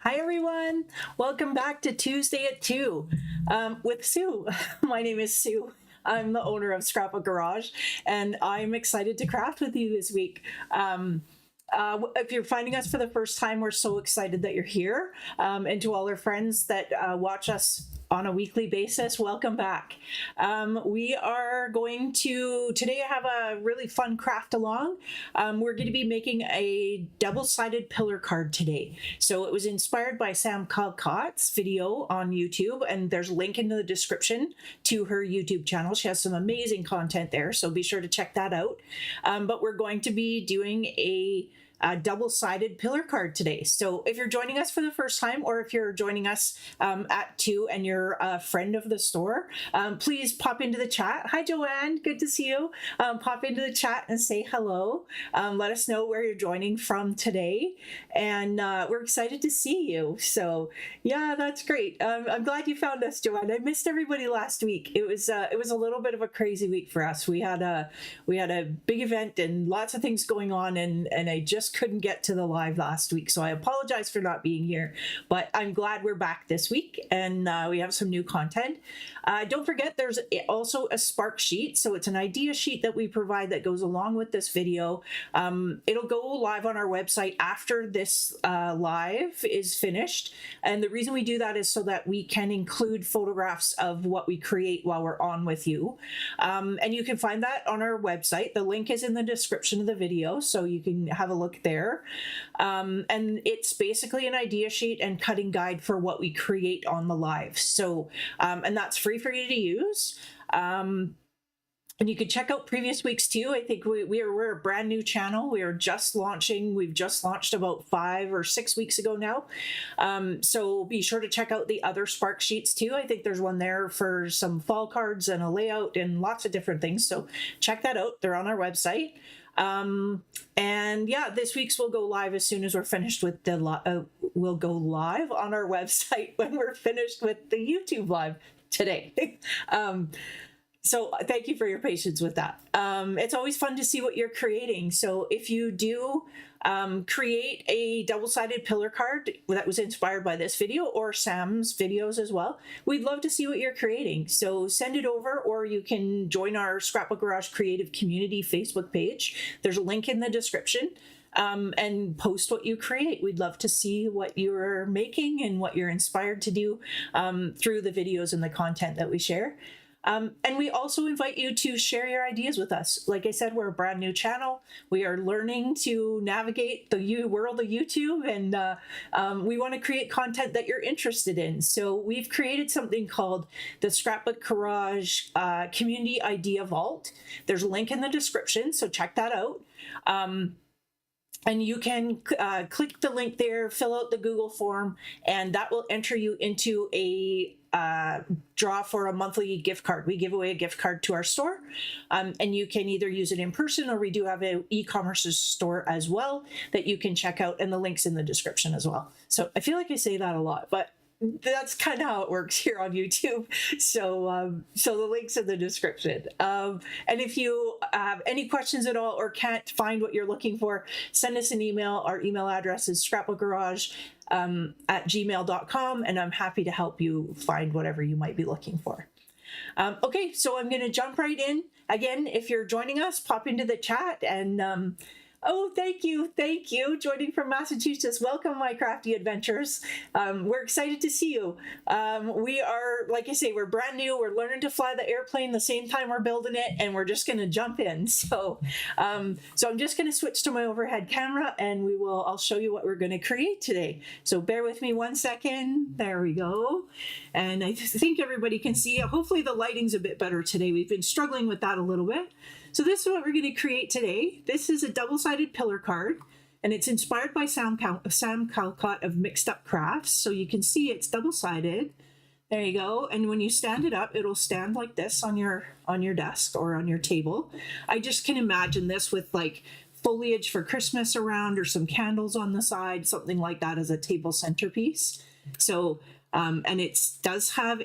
Hi, everyone. Welcome back to Tuesday at 2 with Sue. My name is Sue. I'm the owner of Scrapbook Garage, and I'm excited to craft with you this week. If you're finding us for the first time, we're so excited that you're here. And to all our friends that watch us on a weekly basis, welcome back. We are going to, today I have a really fun craft along. We're going to be making a double-sided pillar card today. So it was inspired by Sam Calcott's video on YouTube, and there's a link in the description to her YouTube channel. She has some amazing content there, so be sure to check that out. But we're going to be doing a double-sided pillar card today. So if you're joining us for the first time, or if you're joining us at 2 and you're a friend of the store, please pop into the chat. Hi, Joanne. Good to see you. Pop into the chat and say hello. Let us know where you're joining from today. And we're excited to see you. So yeah, that's great. I'm glad you found us, Joanne. I missed everybody last week. It was a little bit of a crazy week for us. We had a big event and lots of things going on, and I just couldn't get to the live last week, so I apologize for not being here, but I'm glad we're back this week, and we have some new content. Don't forget, there's also a spark sheet, so it's an idea sheet that we provide that goes along with this video. It'll go live on our website after this live is finished, and the reason we do that is so that we can include photographs of what we create while we're on with you, and you can find that on our website. The link is in the description of the video, so you can have a look there. And it's basically an idea sheet and cutting guide for what we create on the live. So, and that's free for you to use. And you can check out previous weeks too. I think we're a brand new channel. We are just launching. We've just launched about 5 or 6 weeks ago now. So be sure to check out the other Spark sheets too. I think there's one there for some fall cards and a layout and lots of different things. So check that out. They're on our website. And yeah, this week's will go live as soon as we're finished with the we'll go live on our website when we're finished with the YouTube live today. So thank you for your patience with that. It's always fun to see what you're creating. So if you do create a double-sided pillar card that was inspired by this video or Sam's videos as well, we'd love to see what you're creating. So send it over, or you can join our Scrapbook Garage Creative Community Facebook page. There's a link in the description. And post what you create. We'd love to see what you're making and what you're inspired to do through the videos and the content that we share. And we also invite you to share your ideas with us. Like I said, we're a brand new channel. We are learning to navigate the world of YouTube, and we want to create content that you're interested in. So we've created something called the Scrapbook Garage Community Idea Vault. There's a link in the description, so check that out. And you can click the link there, fill out the Google form, and that will enter you into a draw for a monthly gift card. We give away a gift card to our store, and you can either use it in person, or we do have an e-commerce store as well that you can check out, and the link's in the description as well. So I feel like I say that a lot, but that's kind of how it works here on YouTube. So so the link's in the description. And if you have any questions at all or can't find what you're looking for, send us an email. Our email address is scrapbookgarage at gmail.com, and I'm happy to help you find whatever you might be looking for. Okay, so I'm going to jump right in. Again, if you're joining us, pop into the chat, and oh, thank you. Joining from Massachusetts. Welcome, my crafty adventures. We're excited to see you. We are, like I say, we're brand new. We're learning to fly the airplane the same time we're building it, and we're just going to jump in. So, so I'm just going to switch to my overhead camera, and I'll show you what we're going to create today. So bear with me 1 second. There we go. And I think everybody can see it. Hopefully the lighting's a bit better today. We've been struggling with that a little bit. So this is what we're going to create today. This is a double-sided pillar card, and it's inspired by Sam Calcott of Mixed Up Crafts. So you can see it's double-sided. There you go. And when you stand it up, it'll stand like this on your desk or on your table. I just can imagine this with like foliage for Christmas around, or some candles on the side, something like that as a table centerpiece. So, and it does have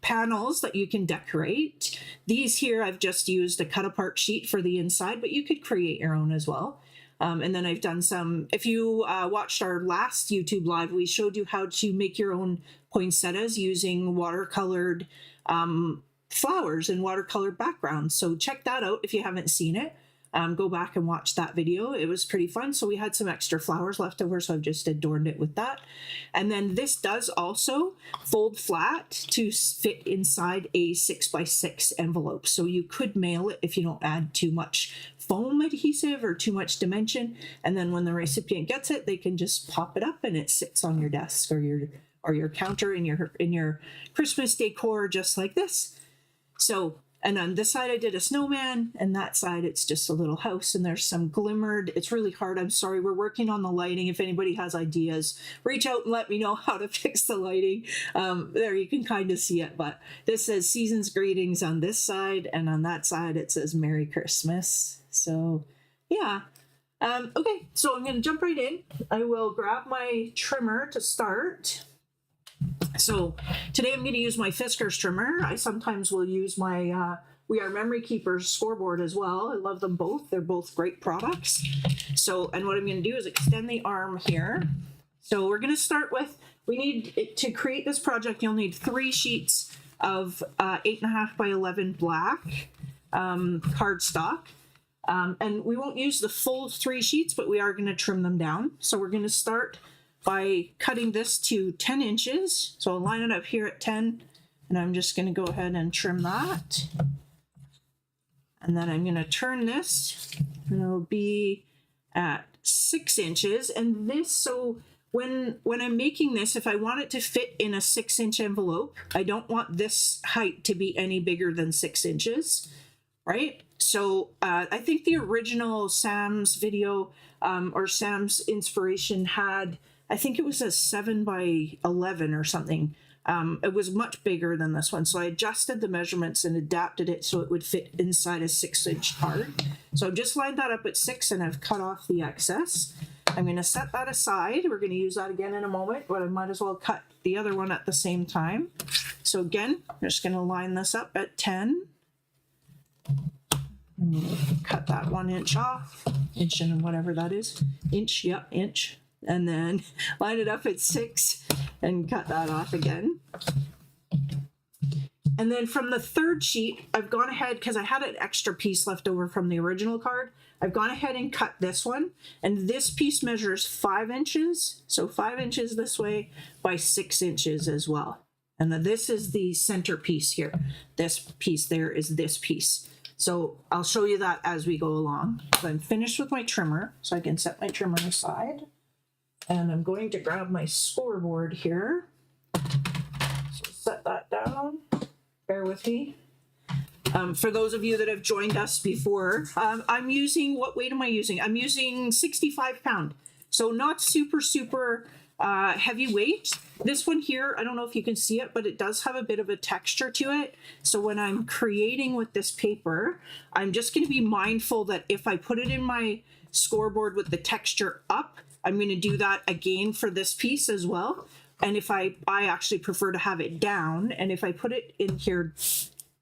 panels that you can decorate. These here, I've just used a cut apart sheet for the inside, but you could create your own as well. And then I've done some, if you watched our last YouTube live, we showed you how to make your own poinsettias using watercolored flowers and watercolored backgrounds. So check that out if you haven't seen it. Go back and watch that video. It was pretty fun. So we had some extra flowers left over, so I've just adorned it with that. And then this does also fold flat to fit inside a 6x6 envelope. So you could mail it if you don't add too much foam adhesive or too much dimension. And then when the recipient gets it, they can just pop it up and it sits on your desk or your counter in your Christmas decor, just like this. So, and on this side I did a snowman, and that side it's just a little house, and there's some glimmered. It's really hard. I'm sorry. We're working on the lighting. If anybody has ideas, reach out and let me know how to fix the lighting. There you can kind of see it, but this says Season's Greetings on this side, and on that side it says Merry Christmas. So yeah. Okay, so I'm going to jump right in. I will grab my trimmer to start. So today I'm going to use my Fiskars trimmer. I sometimes will use my We Are Memory Keepers scoreboard as well. I love them both. They're both great products. So, and what I'm going to do is extend the arm here. So we're going to start with, to create this project, you'll need 3 sheets of 8.5 by 11 black cardstock. And we won't use the full 3 sheets, but we are going to trim them down. So we're going to start by cutting this to 10 inches. So I'll line it up here at 10, and I'm just going to go ahead and trim that. And then I'm going to turn this, and it'll be at 6 inches. And this, so when I'm making this, if I want it to fit in a 6-inch envelope, I don't want this height to be any bigger than 6 inches, right? So I think the original Sam's video or Sam's inspiration had, I think it was a 7 by 11 or something. It was much bigger than this one. So I adjusted the measurements and adapted it so it would fit inside a 6-inch card. So I've just lined that up at 6, and I've cut off the excess. I'm going to set that aside. We're going to use that again in a moment, but I might as well cut the other one at the same time. So again, I'm just going to line this up at 10. I'm going to cut that 1 inch off, inch and whatever that is. Inch, yep, inch. And then line it up at 6 and cut that off again. And then from the 3rd sheet, I've gone ahead, because I had an extra piece left over from the original card, I've gone ahead and cut this one. And this piece measures 5 inches. So 5 inches this way by 6 inches as well. And then this is the center piece here. This piece there is this piece. So I'll show you that as we go along. So I'm finished with my trimmer, so I can set my trimmer aside. And I'm going to grab my scoreboard here. So set that down. Bear with me. For those of you that have joined us before, I'm using, what weight am I using? I'm using 65 pound. So not super heavy weight. This one here, I don't know if you can see it, but it does have a bit of a texture to it. So when I'm creating with this paper, I'm just going to be mindful that if I put it in my scoreboard with the texture up, I'm going to do that again for this piece as well. And if I actually prefer to have it down, and if I put it in here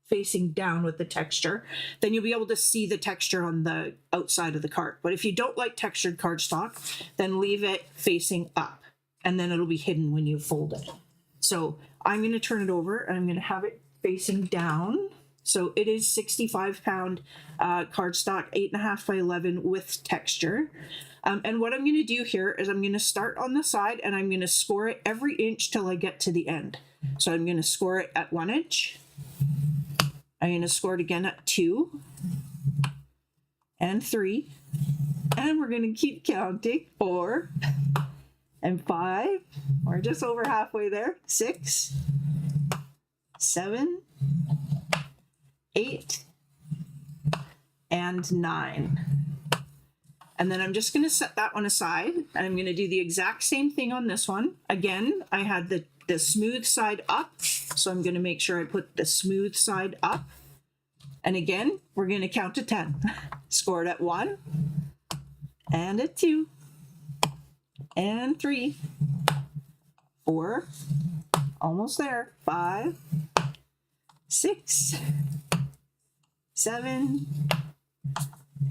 facing down with the texture, then you'll be able to see the texture on the outside of the card. But if you don't like textured cardstock, then leave it facing up, and then it'll be hidden when you fold it. So I'm going to turn it over, and I'm going to have it facing down. So it is 65 pound cardstock, 8.5 by 11 with texture. And what I'm going to do here is I'm going to start on the side, and I'm going to score it every inch till I get to the end. So I'm going to score it at 1 inch. I'm going to score it again at 2 and 3. And we're going to keep counting. 4 and 5. We're just over halfway there. 6, 7, 8, and 9. And then I'm just going to set that one aside, and I'm going to do the exact same thing on this one. Again, I had the smooth side up, so I'm going to make sure I put the smooth side up. And again, we're going to count to 10. Score it at 1, and at 2, and 3, 4, almost there, 5, 6, 7,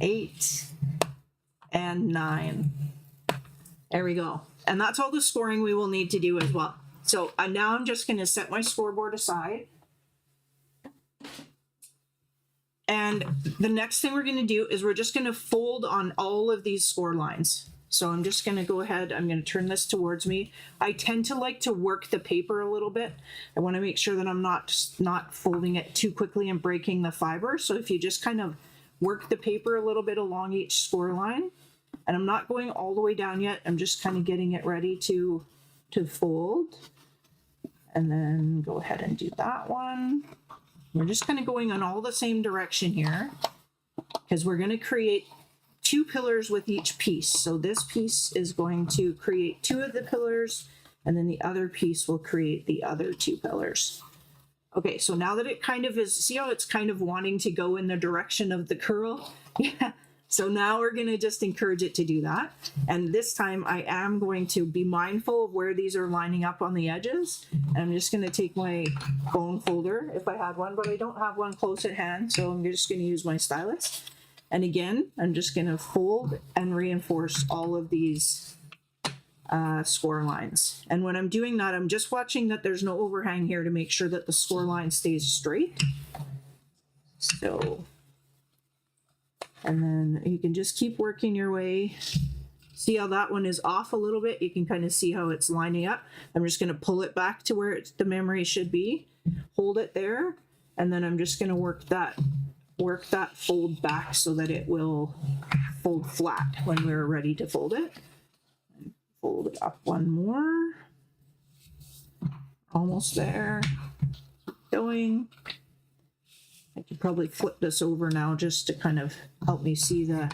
8, and 9. There we go. And that's all the scoring we will need to do as well. So now I'm just going to set my scoreboard aside. And the next thing we're going to do is we're just going to fold on all of these score lines. So I'm just going to go ahead. I'm going to turn this towards me. I tend to like to work the paper a little bit. I want to make sure that I'm not folding it too quickly and breaking the fiber. So if you just kind of work the paper a little bit along each score line, and I'm not going all the way down yet. I'm just kind of getting it ready to fold. And then go ahead and do that one. We're just kind of going on all the same direction here because we're going to create 2 pillars with each piece. So this piece is going to create 2 of the pillars, and then the other piece will create the other 2 pillars. Okay, so now that it kind of is, see how it's kind of wanting to go in the direction of the curl? Yeah. So now we're going to just encourage it to do that. And this time I am going to be mindful of where these are lining up on the edges. And I'm just going to take my bone folder if I had one, but I don't have one close at hand. So I'm just going to use my stylus. And again, I'm just going to fold and reinforce all of these score lines. And when I'm doing that, I'm just watching that there's no overhang here to make sure that the score line stays straight. So... and then you can just keep working your way. See how that one is off a little bit? You can kind of see how it's lining up. I'm just going to pull it back to where the memory should be. Hold it there. And then I'm just going to work that fold back so that it will fold flat when we're ready to fold it. Fold it up one more. Almost there. Keep going. I could probably flip this over now just to kind of help me see the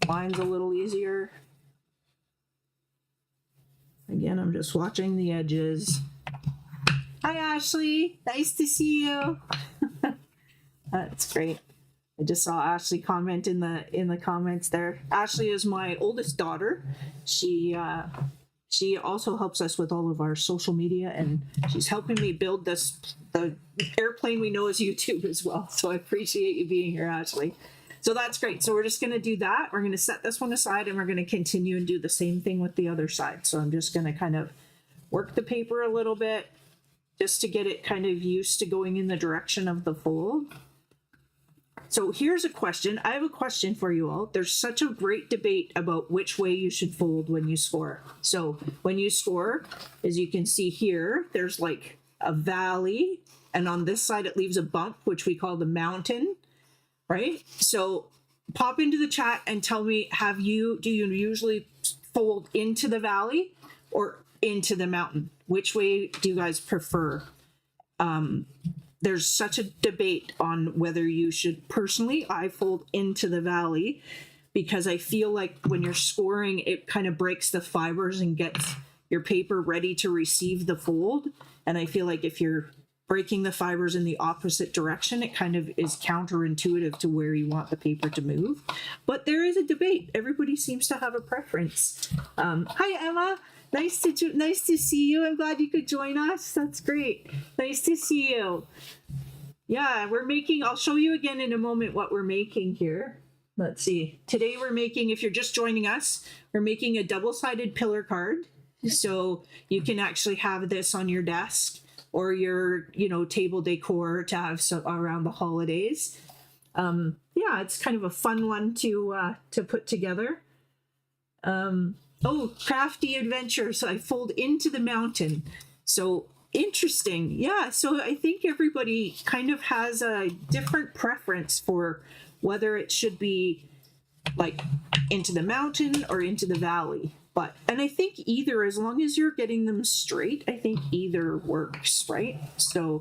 lines a little easier. Again, I'm just watching the edges. Hi, Ashley. Nice to see you. That's great. I just saw Ashley comment in the comments there. Ashley is my oldest daughter. She also helps us with all of our social media, and she's helping me build the airplane we know as YouTube as well. So I appreciate you being here, Ashley. So that's great. So we're just going to do that. We're going to set this one aside, and we're going to continue and do the same thing with the other side. So I'm just going to kind of work the paper a little bit just to get it kind of used to going in the direction of the fold. So here's a question. I have a question for you all. There's such a great debate about which way you should fold when you score. So when you score, as you can see here, there's like a valley, and on this side it leaves a bump, which we call the mountain, right? So pop into the chat and tell me, do you usually fold into the valley or into the mountain? Which way do you guys prefer? There's such a debate on whether you should. Personally, I fold into the valley because I feel like when you're scoring, it kind of breaks the fibers and gets your paper ready to receive the fold. And I feel like if you're breaking the fibers in the opposite direction, it kind of is counterintuitive to where you want the paper to move. But there is a debate. Everybody seems to have a preference. Hi, Emma. Nice to see you. I'm glad you could join us. That's great. Nice to see you. Yeah, I'll show you again in a moment what we're making here. Let's see. Today we're making, if you're just joining us, we're making a double-sided pillar card. So you can actually have this on your desk or your, table decor to have around the holidays. Yeah, it's kind of a fun one to put together. Oh, crafty adventure. So I fold into the mountain. So interesting. Yeah. So I think everybody kind of has a different preference for whether it should be like into the mountain or into the valley. And I think either, as long as you're getting them straight, I think either works, right? So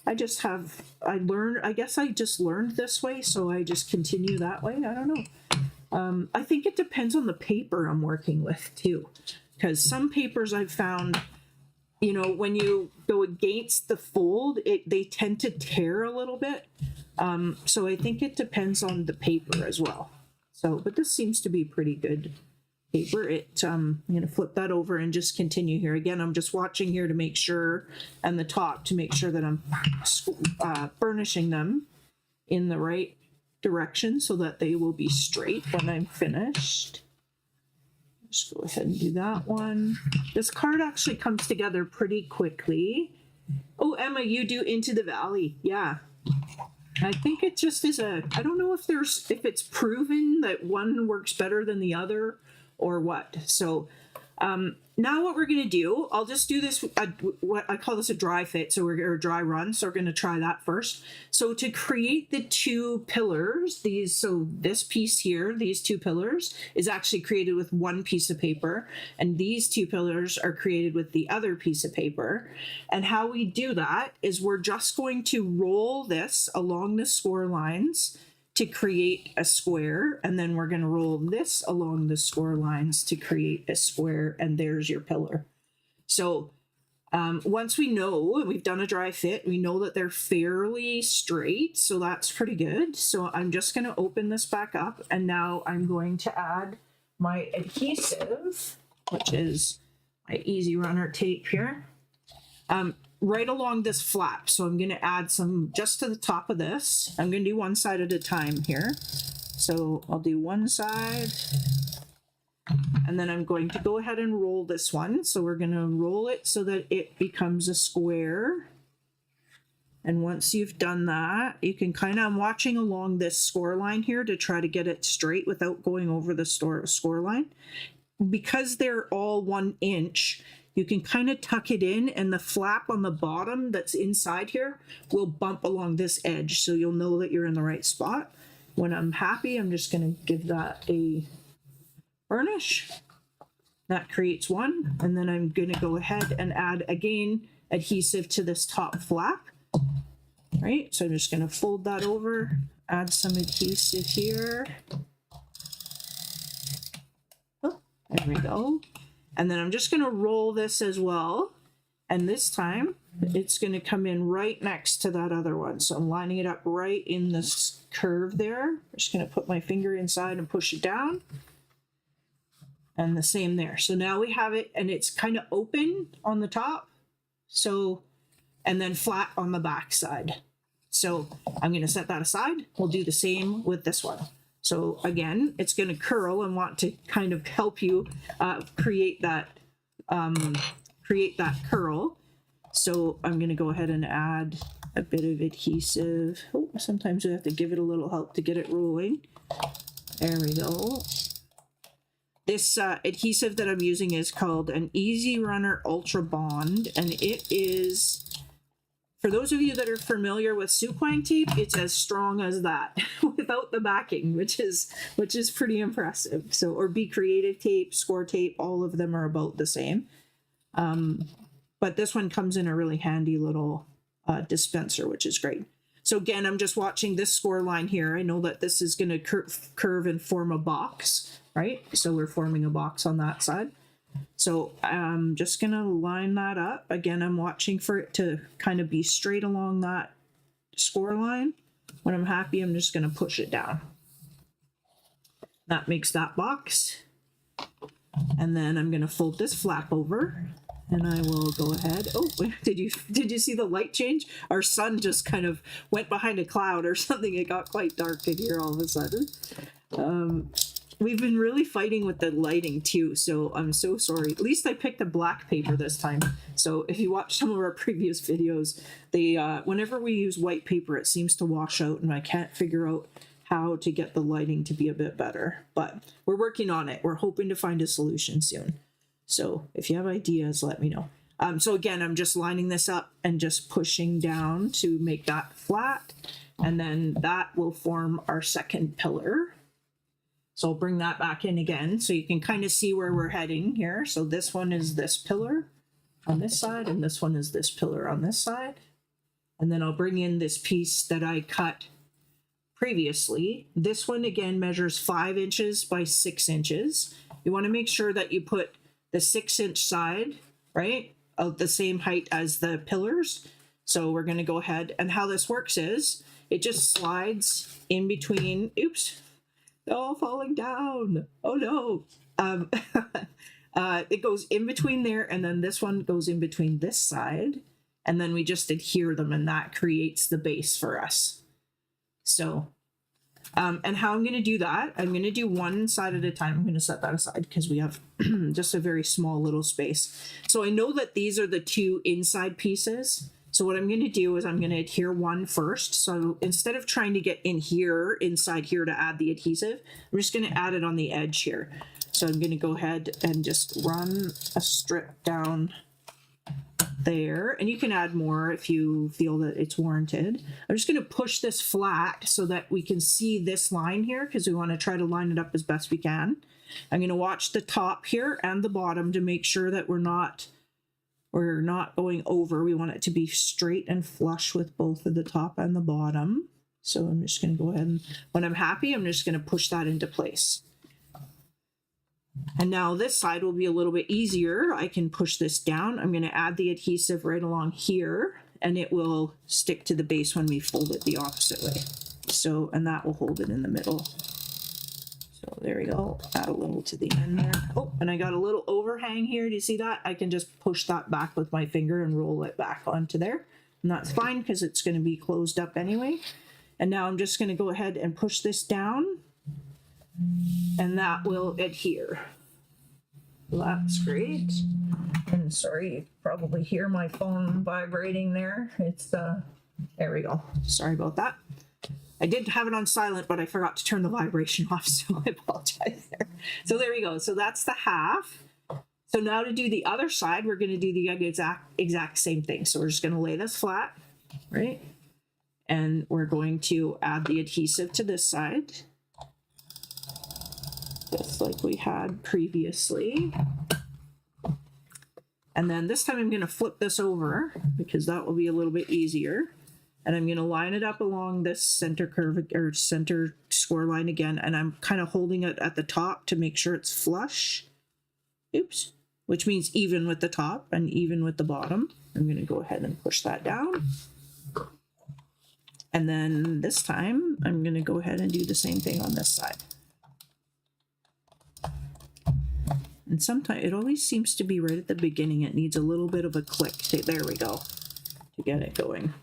I guess I just learned this way. So I just continue that way. I don't know. I think it depends on the paper I'm working with too, because some papers I've found, when you go against the fold, they tend to tear a little bit. So I think it depends on the paper as well. So, but this seems to be pretty good paper. I'm going to flip that over and just continue here. Again, I'm just watching here to make sure, and the top to make sure that I'm burnishing them in the right direction so that they will be straight when I'm finished. Just go ahead and do that one. This card actually comes together pretty quickly. Oh, Emma, you do Into the Valley. Yeah. I think it just is I don't know if it's proven that one works better than the other or what. So now what we're going to do, I'll just do this, what I call this a dry fit, or a dry run. So we're going to try that first. So to create the two pillars, this piece here, these two pillars is actually created with one piece of paper, and these two pillars are created with the other piece of paper. And how we do that is we're just going to roll this along the score lines to create a square, and then we're going to roll this along the score lines to create a square, and there's your pillar. So once we know we've done a dry fit, we know that they're fairly straight, so that's pretty good. So I'm just going to open this back up, and now I'm going to add my adhesive, which is my Easy Runner tape here, right along this flap. So I'm going to add some just to the top of this. I'm going to do one side at a time here. So I'll do one side, and then I'm going to go ahead and roll this one. So we're going to roll it so that it becomes a square. And once you've done that, you can I'm watching along this score line here to try to get it straight without going over the score line. Because they're all 1 inch, you can kind of tuck it in, and the flap on the bottom that's inside here will bump along this edge, so you'll know that you're in the right spot. When I'm happy, I'm just going to give that a burnish. That creates one, and then I'm going to go ahead and add, again, adhesive to this top flap. Right, so I'm just going to fold that over, add some adhesive here. Oh, there we go. And then I'm just going to roll this as well. And this time it's going to come in right next to that other one. So I'm lining it up right in this curve there. I'm just going to put my finger inside and push it down. And the same there. So now we have it, and it's kind of open on the top. So, and then flat on the back side. So I'm going to set that aside. We'll do the same with this one. So again, it's going to curl and want to kind of help you create that curl. So I'm going to go ahead and add a bit of adhesive. Oh, sometimes we have to give it a little help to get it rolling. There we go. This adhesive that I'm using is called an Easy Runner Ultra Bond, and it is, for those of you that are familiar with soup wang tape, it's as strong as that without the backing, which is pretty impressive. So, or Be Creative tape, score tape, all of them are about the same. But this one comes in a really handy little dispenser, which is great. So again, I'm just watching this score line here. I know that this is going to curve and form a box, right? So we're forming a box on that side. So I'm just going to line that up. Again, I'm watching for it to kind of be straight along that score line. When I'm happy, I'm just going to push it down. That makes that box. And then I'm going to fold this flap over, and I will go ahead. Oh, did you see the light change? Our sun just kind of went behind a cloud or something. It got quite dark in here all of a sudden. We've been really fighting with the lighting too, so I'm so sorry. At least I picked a black paper this time. So if you watch some of our previous videos, they whenever we use white paper, it seems to wash out, and I can't figure out how to get the lighting to be a bit better. But we're working on it. We're hoping to find a solution soon. So if you have ideas, let me know. So again, I'm just lining this up and just pushing down to make that flat, and then that will form our second pillar. So I'll bring that back in again so you can kind of see where we're heading here. So this one is this pillar on this side, and this one is this pillar on this side. And then I'll bring in this piece that I cut previously. This one again measures 5 inches by 6 inches. You want to make sure that you put the 6-inch side, right, of the same height as the pillars. So we're going to go ahead, and how this works is it just slides in between. Oops. Oh, falling down. Oh no. It goes in between there, and then this one goes in between this side, and then we just adhere them, and that creates the base for us. So And how I'm going to do that, I'm going to do one side at a time. I'm going to set that aside because we have just a very small little space. So I know that these are the two inside pieces. So what I'm going to do is I'm going to adhere one first. So instead of trying to get in here, inside here to add the adhesive, I'm just going to add it on the edge here. So I'm going to go ahead and just run a strip down there, and you can add more if you feel that it's warranted. I'm just going to push this flat so that we can see this line here because we want to try to line it up as best we can. I'm going to watch the top here and the bottom to make sure that we're not going over. We want it to be straight and flush with both of the top and the bottom. So I'm just going to go ahead and when I'm happy, I'm just going to push that into place. And now this side will be a little bit easier. I can push this down. I'm going to add the adhesive right along here, and it will stick to the base when we fold it the opposite way. So, and that will hold it in the middle. So there we go. Add a little to the end there. Oh, and I got a little overhang here. Do you see that? I can just push that back with my finger and roll it back onto there. And that's fine because it's going to be closed up anyway. And now I'm just going to go ahead and push this down, and that will adhere. That's great. And sorry, you probably hear my phone vibrating there. It's there we go. Sorry about that. I did have it on silent, but I forgot to turn the vibration off, so I apologize there. So there we go. So that's the half. So now to do the other side, we're going to do the exact same thing. So we're just going to lay this flat, right? And we're going to add the adhesive to this side, just like we had previously. And then this time I'm going to flip this over because that will be a little bit easier. And I'm going to line it up along this center curve or center score line again. And I'm kind of holding it at the top to make sure it's flush. Oops. Which means even with the top and even with the bottom. I'm going to go ahead and push that down. And then this time I'm going to go ahead and do the same thing on this side. And sometimes it always seems to be right at the beginning. It needs a little bit of a click. There we go, to get it going.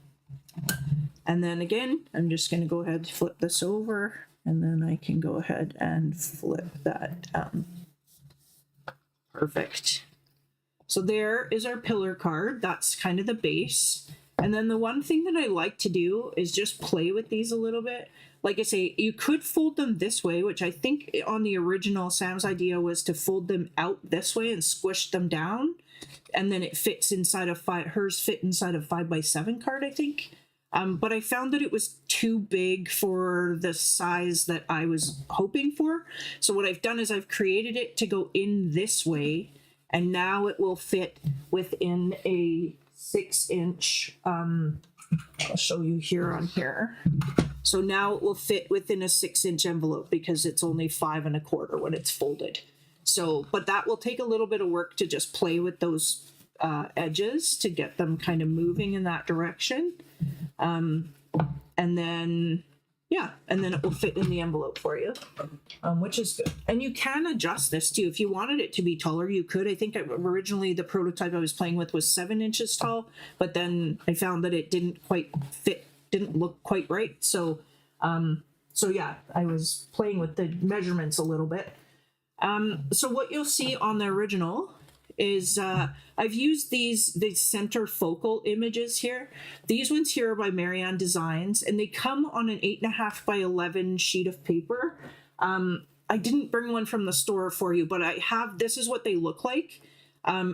And then again, I'm just going to go ahead and flip this over, and then I can go ahead and flip that down. Perfect. So there is our pillar card. That's kind of the base. And then the one thing that I like to do is just play with these a little bit. Like I say, you could fold them this way, which I think on the original Sam's idea was to fold them out this way and squish them down. And then it fits inside of hers fit inside a 5x7 card, I think. But I found that it was too big for the size that I was hoping for. So what I've done is I've created it to go in this way. And now it will fit within a 6-inch, I'll show you here on here. So now it will fit within a 6-inch envelope because it's only 5 1/4 when it's folded. So, but that will take a little bit of work to just play with those edges to get them kind of moving in that direction. And then, yeah, and then it will fit in the envelope for you, which is good. And you can adjust this too. If you wanted it to be taller, you could. I think originally the prototype I was playing with was 7 inches tall, but then I found that it didn't quite fit, didn't look quite right. So, so yeah, I was playing with the measurements a little bit. So what you'll see on the original is I've used these center focal images here. These ones here are by Marianne Designs, and they come on an 8.5 by 11 sheet of paper. I didn't bring one from the store for you, but I have, this is what they look like.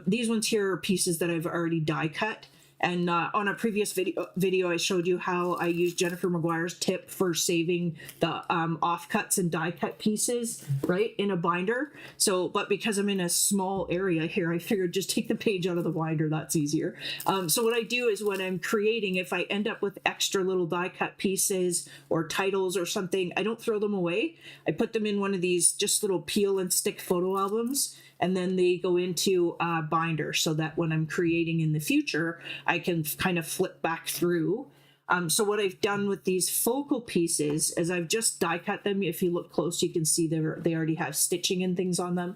These ones here are pieces that I've already die cut. And on a previous video, I showed you how I used Jennifer McGuire's tip for saving the offcuts and die cut pieces, right, in a binder. So, but because I'm in a small area here, I figured just take the page out of the binder. That's easier. So what I do is when I'm creating, if I end up with extra little die cut pieces or titles or something, I don't throw them away. I put them in one of these just little peel and stick photo albums. And then they go into a binder so that when I'm creating in the future, I can kind of flip back through So what I've done with these focal pieces is I've just die cut them. If you look close, you can see they already have stitching and things on them.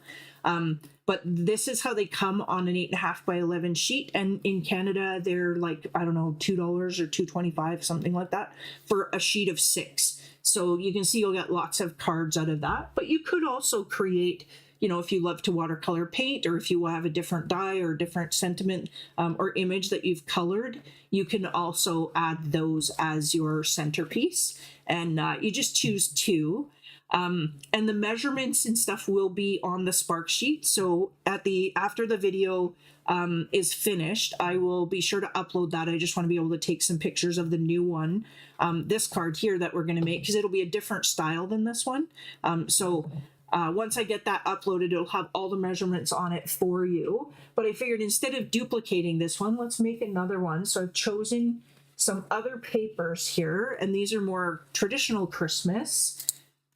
But this is how they come on an 8.5 by 11 sheet. And in Canada, they're like, I don't know, $2 or $2.25, something like that, for a sheet of 6. So you can see you'll get lots of cards out of that. But you could also create, you know, if you love to watercolor paint, or if you have a different dye or different sentiment or image that you've colored, you can also add those as your centerpiece. And you just choose 2. And the measurements and stuff will be on the Spark sheet. So after the video is finished, I will be sure to upload that. I just want to be able to take some pictures of the new one, this card here that we're going to make, because it'll be a different style than this one. Once I get that uploaded, it'll have all the measurements on it for you. But I figured instead of duplicating this one, let's make another one. So I've chosen some other papers here, and these are more traditional Christmas,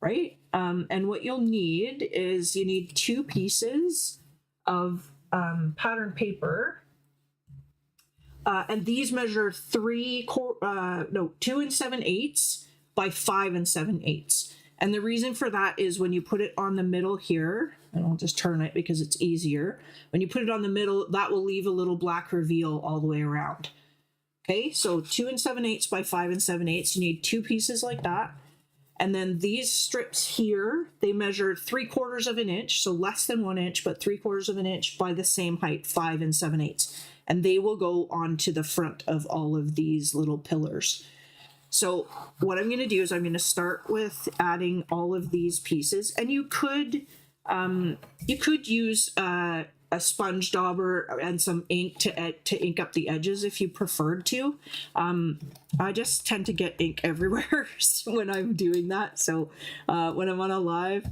right? And what you'll need is you need 2 pieces of pattern paper. And these measure 2 7/8 by 5 7/8. And the reason for that is when you put it on the middle here, and I'll just turn it because it's easier. When you put it on the middle, that will leave a little black reveal all the way around. Okay, so 2 7/8 by 5 7/8. You need 2 pieces like that. And then these strips here, they measure 3/4 of an inch, so less than 1 inch, but 3/4 of an inch by the same height, 5 7/8. And they will go onto the front of all of these little pillars. So what I'm going to do is I'm going to start with adding all of these pieces, and you could use a sponge dauber and some ink to ink up the edges if you preferred to. I just tend to get ink everywhere when I'm doing that. So when I'm on a live,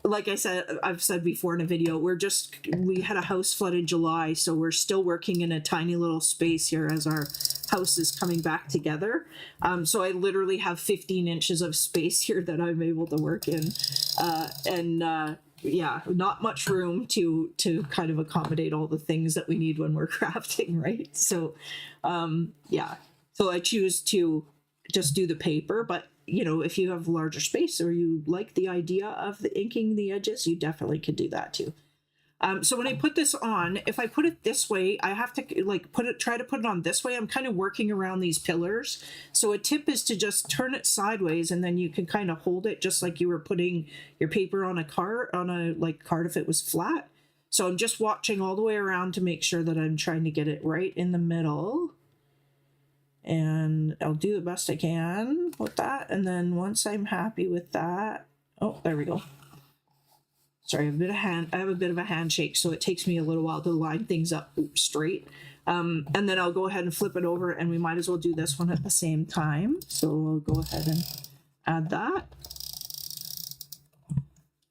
like I've said before in a video, we had a house flood in July, so we're still working in a tiny little space here as our house is coming back together. So I literally have 15 inches of space here that I'm able to work in. Yeah, not much room to kind of accommodate all the things that we need when we're crafting, right? So yeah, so I choose to just do the paper, but you know, if you have larger space or you like the idea of the inking the edges, you definitely could do that too. So when I put this on, if I put it this way, I have to try to put it on this way. I'm kind of working around these pillars. So a tip is to just turn it sideways, and then you can kind of hold it just like you were putting your paper on a card, if it was flat. So I'm just watching all the way around to make sure that I'm trying to get it right in the middle. And I'll do the best I can with that. And then once I'm happy with that, oh, there we go. Sorry, I have a bit of a handshake, so it takes me a little while to line things up straight. And then I'll go ahead and flip it over, and we might as well do this one at the same time. So we'll go ahead and add that.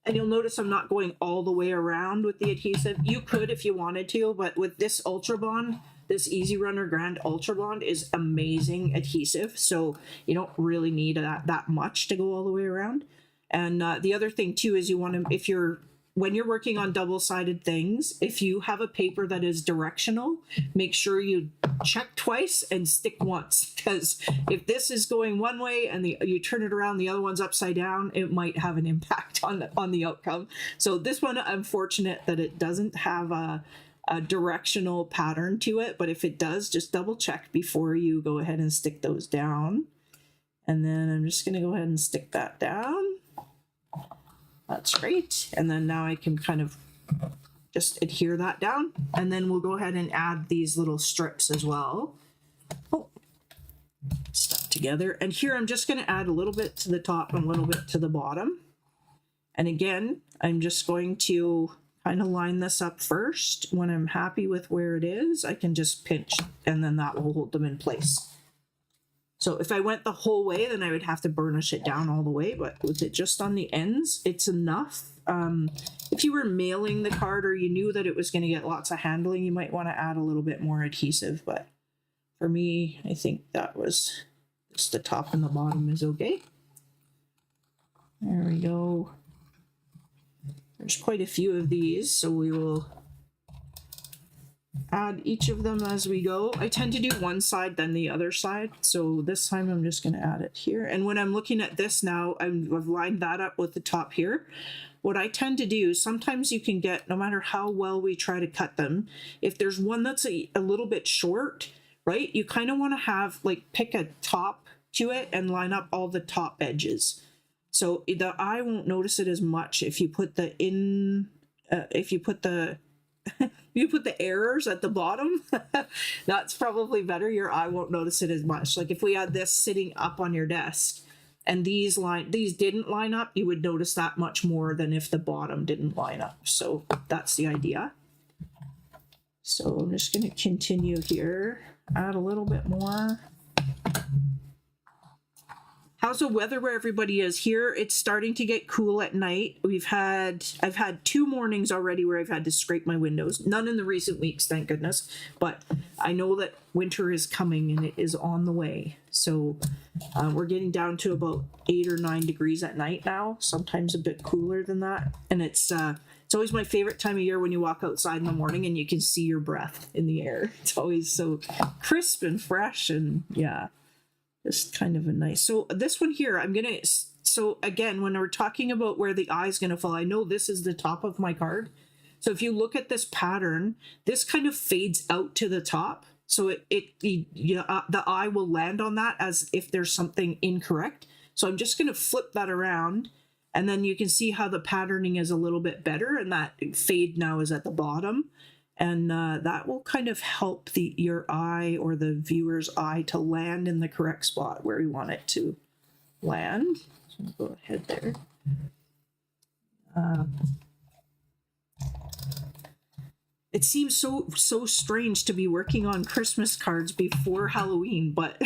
And you'll notice I'm not going all the way around with the adhesive. You could if you wanted to, but with this Ultra Bond, this Easy Runner Grand Ultra Bond is amazing adhesive, so you don't really need that much to go all the way around. And the other thing too is you want to, when you're working on double-sided things, if you have a paper that is directional, make sure you check twice and stick once, because if this is going one way and you turn it around, the other one's upside down, it might have an impact on the outcome. So this one, I'm fortunate that it doesn't have a directional pattern to it, but if it does, just double check before you go ahead and stick those down. And then I'm just going to go ahead and stick that down. That's great. And then now I can kind of just adhere that down. And then we'll go ahead and add these little strips as well. Oh, stuck together. And here I'm just going to add a little bit to the top and a little bit to the bottom. And again, I'm just going to kind of line this up first. When I'm happy with where it is, I can just pinch, and then that will hold them in place. So if I went the whole way, then I would have to burnish it down all the way, but with it just on the ends, it's enough. If you were mailing the card or you knew that it was going to get lots of handling, you might want to add a little bit more adhesive, but for me, I think that was just the top and the bottom is okay. There we go. There's quite a few of these, so we will add each of them as we go. I tend to do one side then the other side. So this time I'm just going to add it here. And when I'm looking at this now, I've lined that up with the top here. What I tend to do, sometimes you can get, no matter how well we try to cut them, if there's one that's a little bit short, right? You kind of want to have, like, pick a top to it and line up all the top edges. So the eye won't notice it as much if you put the if you put the you put the errors at the bottom. That's probably better. Your eye won't notice it as much. Like if we had this sitting up on your desk and these didn't line up, you would notice that much more than if the bottom didn't line up. So that's the idea. So I'm just going to continue here, add a little bit more. How's the weather where everybody is? Here it's starting to get cool at night. I've had 2 mornings already where I've had to scrape my windows. None in the recent weeks, thank goodness. But I know that winter is coming and it is on the way. So we're getting down to about 8 or 9 degrees at night now, sometimes a bit cooler than that. And it's always my favorite time of year when you walk outside in the morning and you can see your breath in the air. It's always so crisp and fresh, and yeah. Just kind of a nice. So this one here, so again, when we're talking about where the eye is going to fall, I know this is the top of my card. So if you look at this pattern, this kind of fades out to the top. So the eye will land on that as if there's something incorrect. So I'm just going to flip that around, and then you can see how the patterning is a little bit better, and that fade now is at the bottom. And that will kind of help your eye or the viewer's eye to land in the correct spot where we want it to land. So I'll go ahead there. It seems so strange to be working on Christmas cards before Halloween, but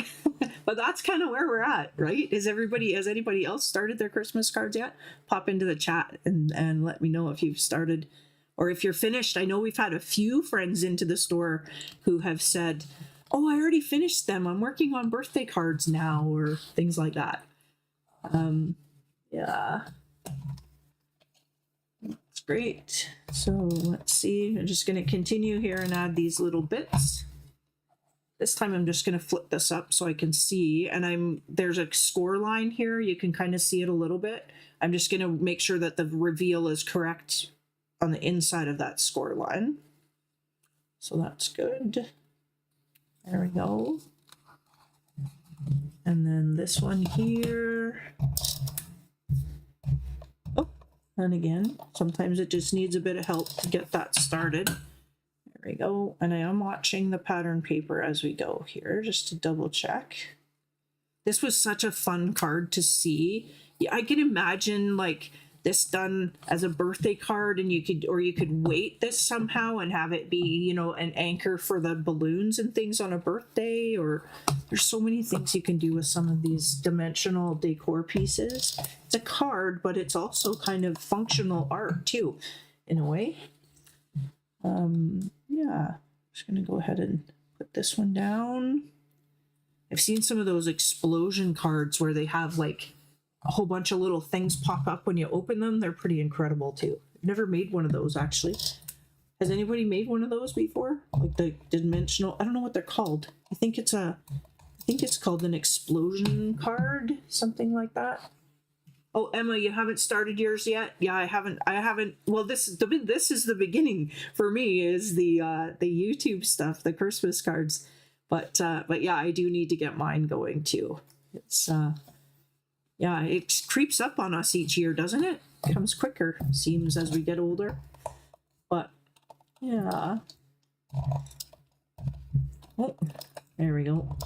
but that's kind of where we're at, right? Has anybody else started their Christmas cards yet? Pop into the chat and let me know if you've started. Or if you're finished. I know we've had a few friends into the store who have said, oh, I already finished them. I'm working on birthday cards now, or things like that. Yeah. That's great. So let's see. I'm just going to continue here and add these little bits. This time I'm just going to flip this up so I can see. And there's a score line here. You can kind of see it a little bit. I'm just going to make sure that the reveal is correct on the inside of that score line. So that's good. There we go. And then this one here. Oh, and again, sometimes it just needs a bit of help to get that started. There we go. And I am watching the pattern paper as we go here, just to double check. This was such a fun card to see. Yeah, I can imagine like this done as a birthday card, and you could weight this somehow and have it be, you know, an anchor for the balloons and things on a birthday. Or there's so many things you can do with some of these dimensional decor pieces. It's a card, but it's also kind of functional art too, in a way. Yeah, I'm just gonna go ahead and put this one down. I've seen some of those explosion cards where they have like a whole bunch of little things pop up when you open them. They're pretty incredible too. I've never made one of those actually. Has anybody made one of those before? Like the dimensional, I don't know what they're called. I think it's called an explosion card, something like that. Oh, Emma, you haven't started yours yet? Yeah, I haven't. Well, this is the beginning for me, is the YouTube stuff, the Christmas cards. But yeah, I do need to get mine going too. It's yeah, it creeps up on us each year, doesn't it? It comes quicker, seems, as we get older. But, yeah. Oh, there we go.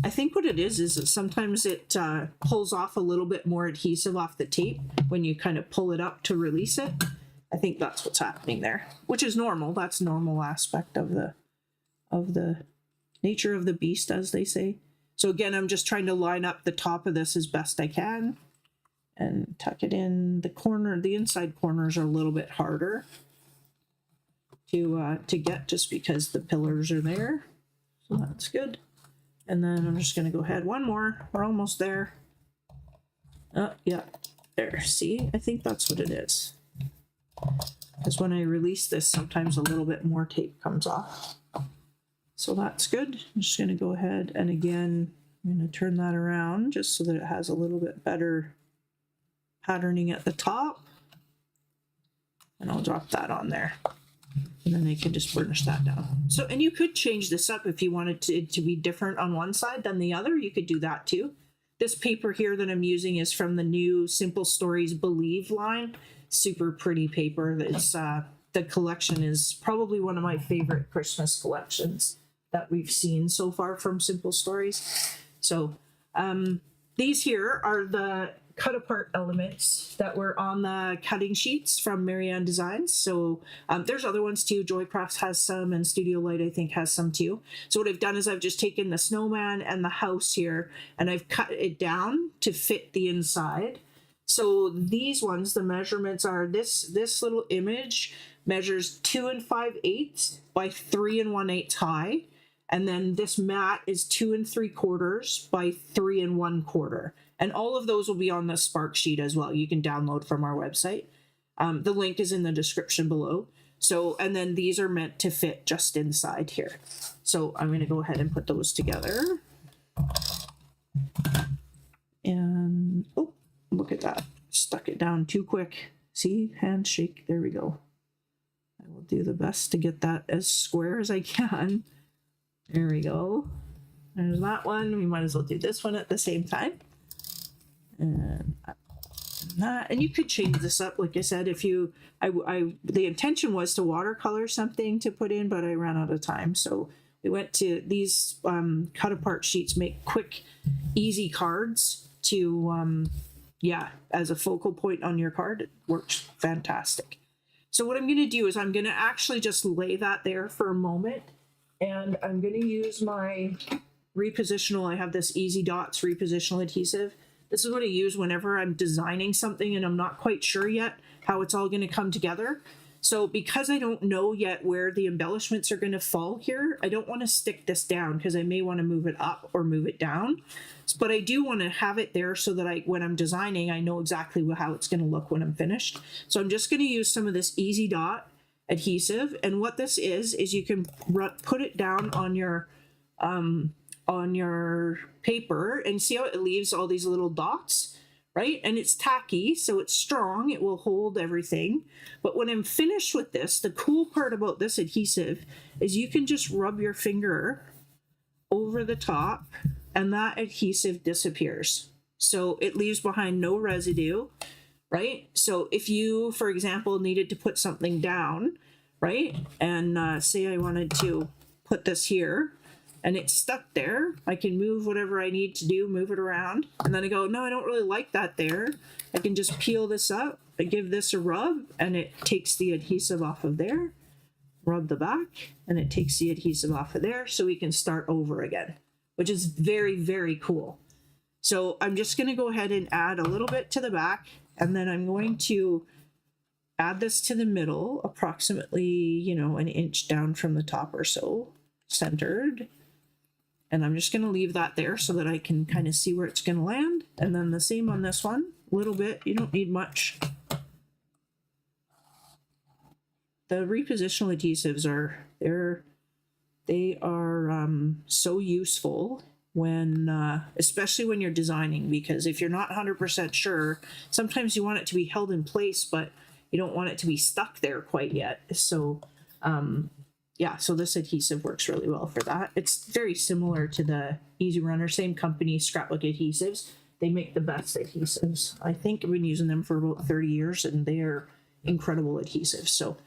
I think what it is that sometimes it pulls off a little bit more adhesive off the tape when you kind of pull it up to release it. I think that's what's happening there, which is normal. That's a normal aspect of the nature of the beast, as they say. So again, I'm just trying to line up the top of this as best I can and tuck it in. The inside corners are a little bit harder to get, just because the pillars are there. So that's good. And then I'm just going to go ahead one more. We're almost there. Yeah, there. See, I think that's what it is. because when I release this, sometimes a little bit more tape comes off. So that's good. I'm just going to go ahead and again, I'm going to turn that around just so that it has a little bit better patterning at the top. And I'll drop that on there. And then I can just burnish that down. So, and you could change this up if you wanted it to be different on one side than the other. You could do that too. This paper here that I'm using is from the new Simple Stories Believe line. Super pretty paper. It's the collection is probably one of my favorite Christmas collections that we've seen so far from Simple Stories. So these here are the cut apart elements that were on the cutting sheets from Marianne Designs. So there's other ones too. Joycrafts has some, and Studio Light I think has some too. So what I've done is I've just taken the snowman and the house here and I've cut it down to fit the inside. So these ones, the measurements are this little image measures 2 5/8 by 3 1/8 high. And then this mat is 2 3/4 by 3 1/4. And all of those will be on the Spark sheet as well. You can download from our website. The link is in the description below. So, and then these are meant to fit just inside here. So I'm going to go ahead and put those together. And, oh, look at that. Stuck it down too quick. See, handshake. There we go. I will do the best to get that as square as I can. There we go. There's that one. We might as well do this one at the same time. And that, and you could change this up, like I said, if you, the intention was to watercolor something to put in, but I ran out of time. So we went to these cut apart sheets, make quick, easy cards to, yeah, as a focal point on your card. It works fantastic. So what I'm going to do is I'm going to actually just lay that there for a moment. And I'm going to use my repositional. I have this Easy Dots repositional adhesive. This is what I use whenever I'm designing something and I'm not quite sure yet how it's all going to come together. So because I don't know yet where the embellishments are going to fall here, I don't want to stick this down because I may want to move it up or move it down. But I do want to have it there so that when I'm designing, I know exactly how it's going to look when I'm finished. So I'm just going to use some of this Easy Dot adhesive. And what this is you can put it down on your paper and see how it leaves all these little dots, right? And it's tacky, so it's strong. It will hold everything. But when I'm finished with this, the cool part about this adhesive is you can just rub your finger over the top and that adhesive disappears. So it leaves behind no residue, right? So if you, for example, needed to put something down, right? And say I wanted to put this here, and it's stuck there, I can move whatever I need to do, move it around. And then I go, no, I don't really like that there. I can just peel this up, I give this a rub, and it takes the adhesive off of there. Rub the back, and it takes the adhesive off of there, so we can start over again, which is very, very cool. So I'm just going to go ahead and add a little bit to the back, and then I'm going to add this to the middle, approximately, you know, an inch down from the top or so, centered. And I'm just going to leave that there so that I can kind of see where it's going to land. And then the same on this one, a little bit. You don't need much. The repositional adhesives are, they are so useful when, especially when you're designing, because if you're not 100% sure, sometimes you want it to be held in place, but you don't want it to be stuck there quite yet. So, yeah, so this adhesive works really well for that. It's very similar to the Easy Runner, same company, Scrapbook Adhesives. They make the best adhesives. I think I've been using them for about 30 years, and they are incredible adhesives. So,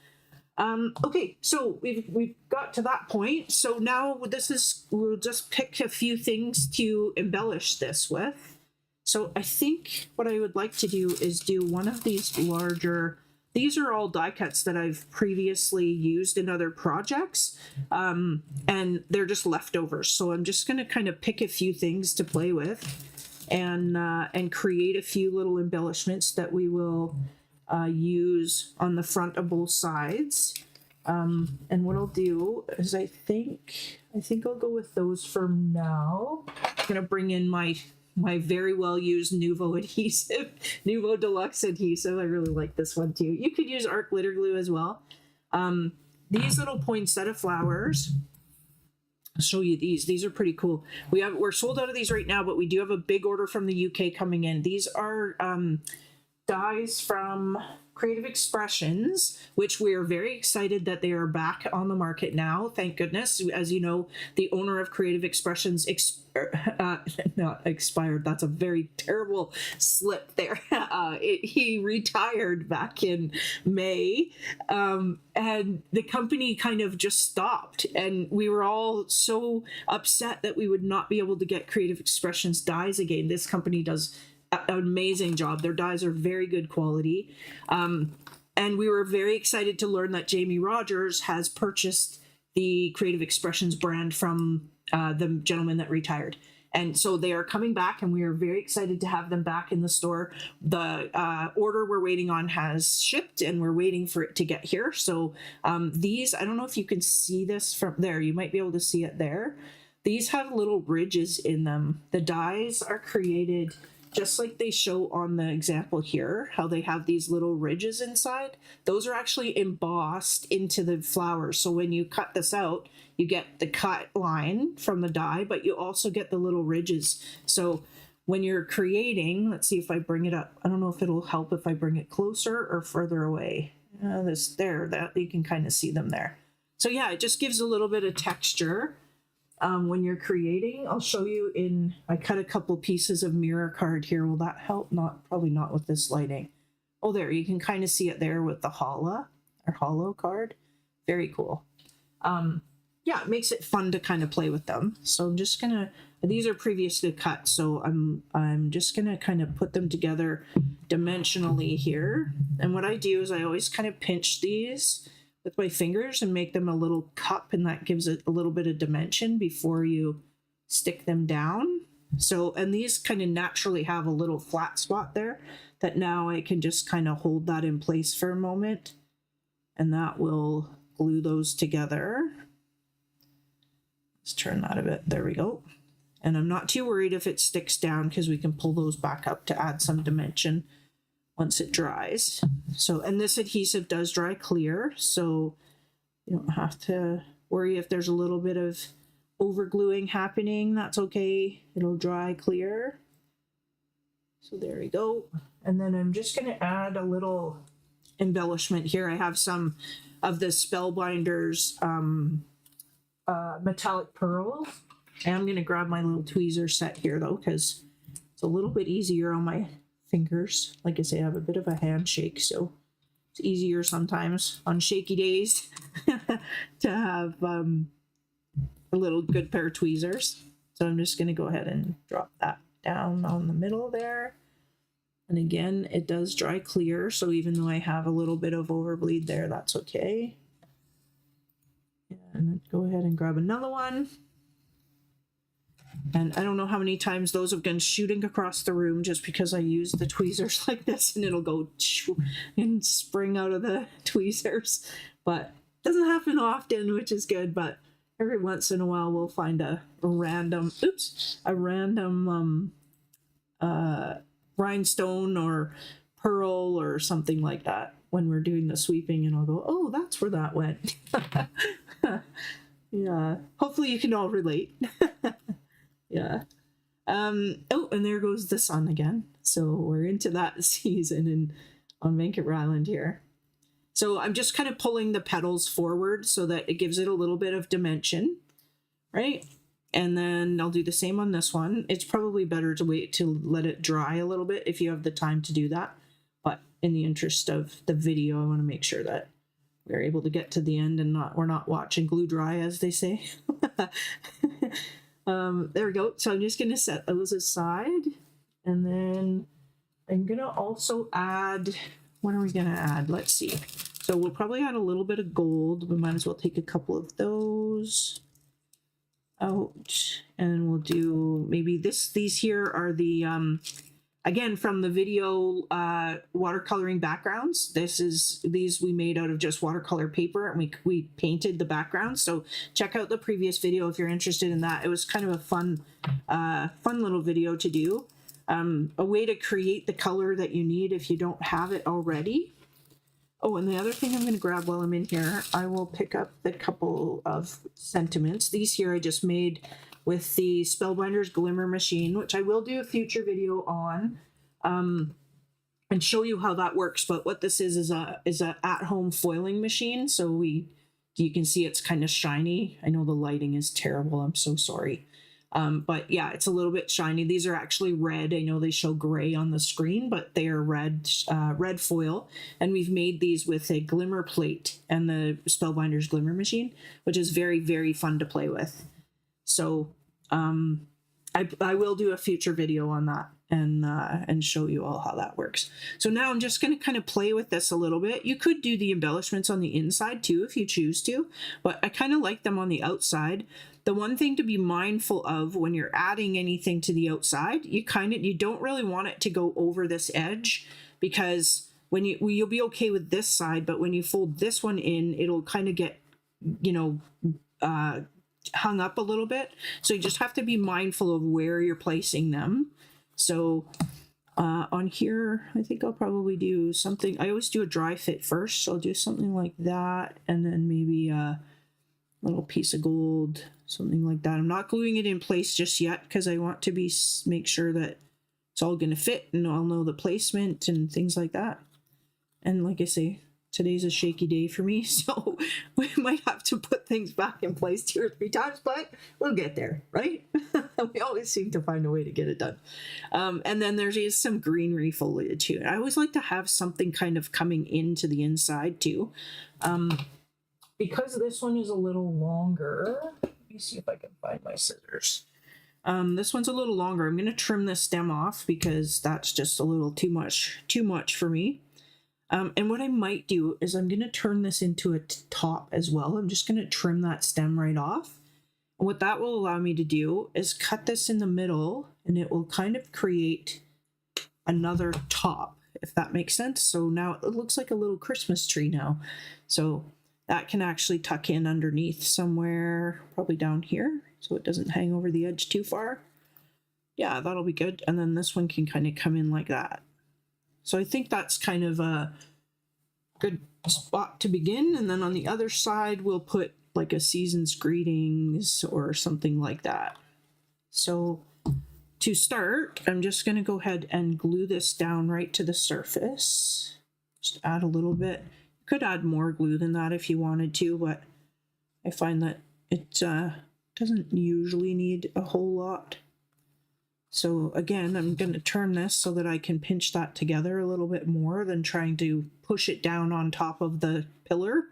okay, so we've got to that point. So now we'll just pick a few things to embellish this with. So I think what I would like to do is do one of these larger. These are all die cuts that I've previously used in other projects, and they're just leftovers. So I'm just going to kind of pick a few things to play with and create a few little embellishments that we will use on the front of both sides. And what I'll do is I think I'll go with those for now. I'm going to bring in my my very well used Nuvo adhesive, Nuvo Deluxe adhesive. I really like this one too. You could use art glitter glue as well. These little poinsettia flowers, I'll show you these. These are pretty cool. We're sold out of these right now, but we do have a big order from the UK coming in. These are dies from Creative Expressions, which we're very excited that they are back on the market now. Thank goodness. As you know, the owner of Creative Expressions not expired. That's a very terrible slip there. He retired back in May, and the company kind of just stopped. And we were all so upset that we would not be able to get Creative Expressions dies again. This company does an amazing job. Their dies are very good quality. And we were very excited to learn that Jamie Rogers has purchased the Creative Expressions brand from the gentleman that retired. And so they are coming back, and we are very excited to have them back in the store. The order we're waiting on has shipped, and we're waiting for it to get here. So these, I don't know if you can see this from there. You might be able to see it there. These have little ridges in them. The dies are created just like they show on the example here, how they have these little ridges inside. Those are actually embossed into the flowers. So when you cut this out, you get the cut line from the die, but you also get the little ridges. So when you're creating, let's see if I bring it up. I don't know if it'll help if I bring it closer or further away. That you can kind of see them there. So yeah, it just gives a little bit of texture. When you're creating, I'll show you I cut a couple pieces of mirror card here. Will that help? Probably not with this lighting. Oh, there, you can kind of see it there with the hollow card. Very cool. Yeah, it makes it fun to kind of play with them. So I'm just gonna, these are previously cut, so I'm just gonna kind of put them together dimensionally here. And what I do is I always kind of pinch these with my fingers and make them a little cup, and that gives it a little bit of dimension before you stick them down. So, and these kind of naturally have a little flat spot there that now I can just kind of hold that in place for a moment, and that will glue those together. Let's turn that a bit. There we go. And I'm not too worried if it sticks down, because we can pull those back up to add some dimension once it dries. So, and this adhesive does dry clear, so you don't have to worry if there's a little bit of over gluing happening. That's okay. It'll dry clear. So there we go. And then I'm just going to add a little embellishment here. I have some of the Spellbinders metallic pearl. And I'm going to grab my little tweezer set here though, because it's a little bit easier on my fingers. Like I say, I have a bit of a handshake, so it's easier sometimes on shaky days to have a little good pair of tweezers. So I'm just going to go ahead and drop that down on the middle there. And again, it does dry clear, so even though I have a little bit of overbleed there, that's okay. And go ahead and grab another one. And I don't know how many times those have gone shooting across the room just because I use the tweezers like this, and it'll go and spring out of the tweezers. But it doesn't happen often, which is good. But every once in a while, we'll find a random rhinestone or pearl or something like that when we're doing the sweeping, and I'll go, oh, that's where that went. Yeah. Hopefully you can all relate. Yeah. Oh, and there goes the sun again. So we're into that season on Vancouver Island here. So I'm just kind of pulling the petals forward so that it gives it a little bit of dimension, right? And then I'll do the same on this one. It's probably better to wait to let it dry a little bit if you have the time to do that. But in the interest of the video, I want to make sure that we're able to get to the end and we're not watching glue dry, as they say. There we go. So I'm just going to set those aside, and then I'm going to also add, what are we going to add? Let's see. So we'll probably add a little bit of gold. We might as well take a couple of those out, and we'll do maybe these here are the again, from the video watercoloring backgrounds. These we made out of just watercolor paper, and we painted the background. So check out the previous video if you're interested in that. It was kind of a fun little video to do. A way to create the color that you need if you don't have it already. Oh, and the other thing I'm going to grab while I'm in here, I will pick up the couple of sentiments. These here I just made with the Spellbinders Glimmer Machine, which I will do a future video on, and show you how that works. But what this is a at-home foiling machine. So you can see it's kind of shiny. I know the lighting is terrible. I'm so sorry. But yeah, it's a little bit shiny. These are actually red. I know they show gray on the screen, but they are red foil. And we've made these with a glimmer plate and the Spellbinders Glimmer Machine, which is very, very fun to play with. So I will do a future video on that and show you all how that works. So now I'm just going to kind of play with this a little bit. You could do the embellishments on the inside too if you choose to, but I kind of like them on the outside. The one thing to be mindful of when you're adding anything to the outside, you don't really want it to go over this edge, because when you'll be okay with this side, but when you fold this one in, it'll kind of get, hung up a little bit. So you just have to be mindful of where you're placing them. So on here, I think I'll probably do something. I always do a dry fit first, so I'll do something like that, and then maybe a little piece of gold, something like that. I'm not gluing it in place just yet because I want to make sure that it's all going to fit and I'll know the placement and things like that. And like I say, today's a shaky day for me, so we might have to put things back in place 2 or 3 times, but we'll get there, right? We always seem to find a way to get it done. And then there's some greenery foliage too. I always like to have something kind of coming into the inside too. Because this one is a little longer, let me see if I can find my scissors. This one's a little longer. I'm going to trim this stem off because that's just a little too much for me. And what I might do is I'm going to turn this into a top as well. I'm just going to trim that stem right off. And what that will allow me to do is cut this in the middle, and it will kind of create another top, if that makes sense. So now it looks like a little Christmas tree now. So that can actually tuck in underneath somewhere, probably down here, so it doesn't hang over the edge too far. Yeah, that'll be good. And then this one can kind of come in like that. So I think that's kind of a good spot to begin. And then on the other side, we'll put like a season's greetings or something like that. So to start, I'm just going to go ahead and glue this down right to the surface. Just add a little bit. You could add more glue than that if you wanted to, but I find that it doesn't usually need a whole lot. So again, I'm going to turn this so that I can pinch that together a little bit more than trying to push it down on top of the pillar.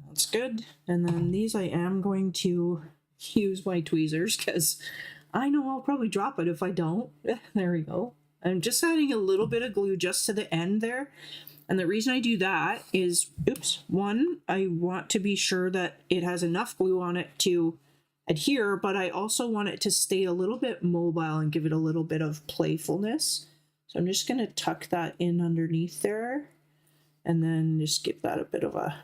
That's good. And then these I am going to use my tweezers because I know I'll probably drop it if I don't. There we go. I'm just adding a little bit of glue just to the end there. And the reason I do that is, one, I want to be sure that it has enough glue on it to adhere, but I also want it to stay a little bit mobile and give it a little bit of playfulness. So I'm just going to tuck that in underneath there and then just give that a bit of a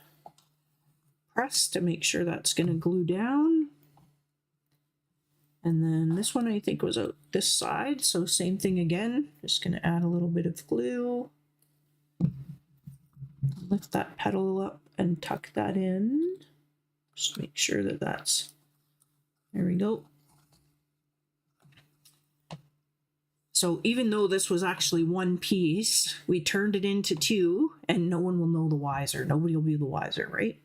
press to make sure that's going to glue down. And then this one I think was out this side, so same thing again, just going to add a little bit of glue. Lift that petal up and tuck that in. Just make sure that that's, there we go. So even though this was actually one piece, we turned it into two, and no one will know the wiser. Nobody will be the wiser, right?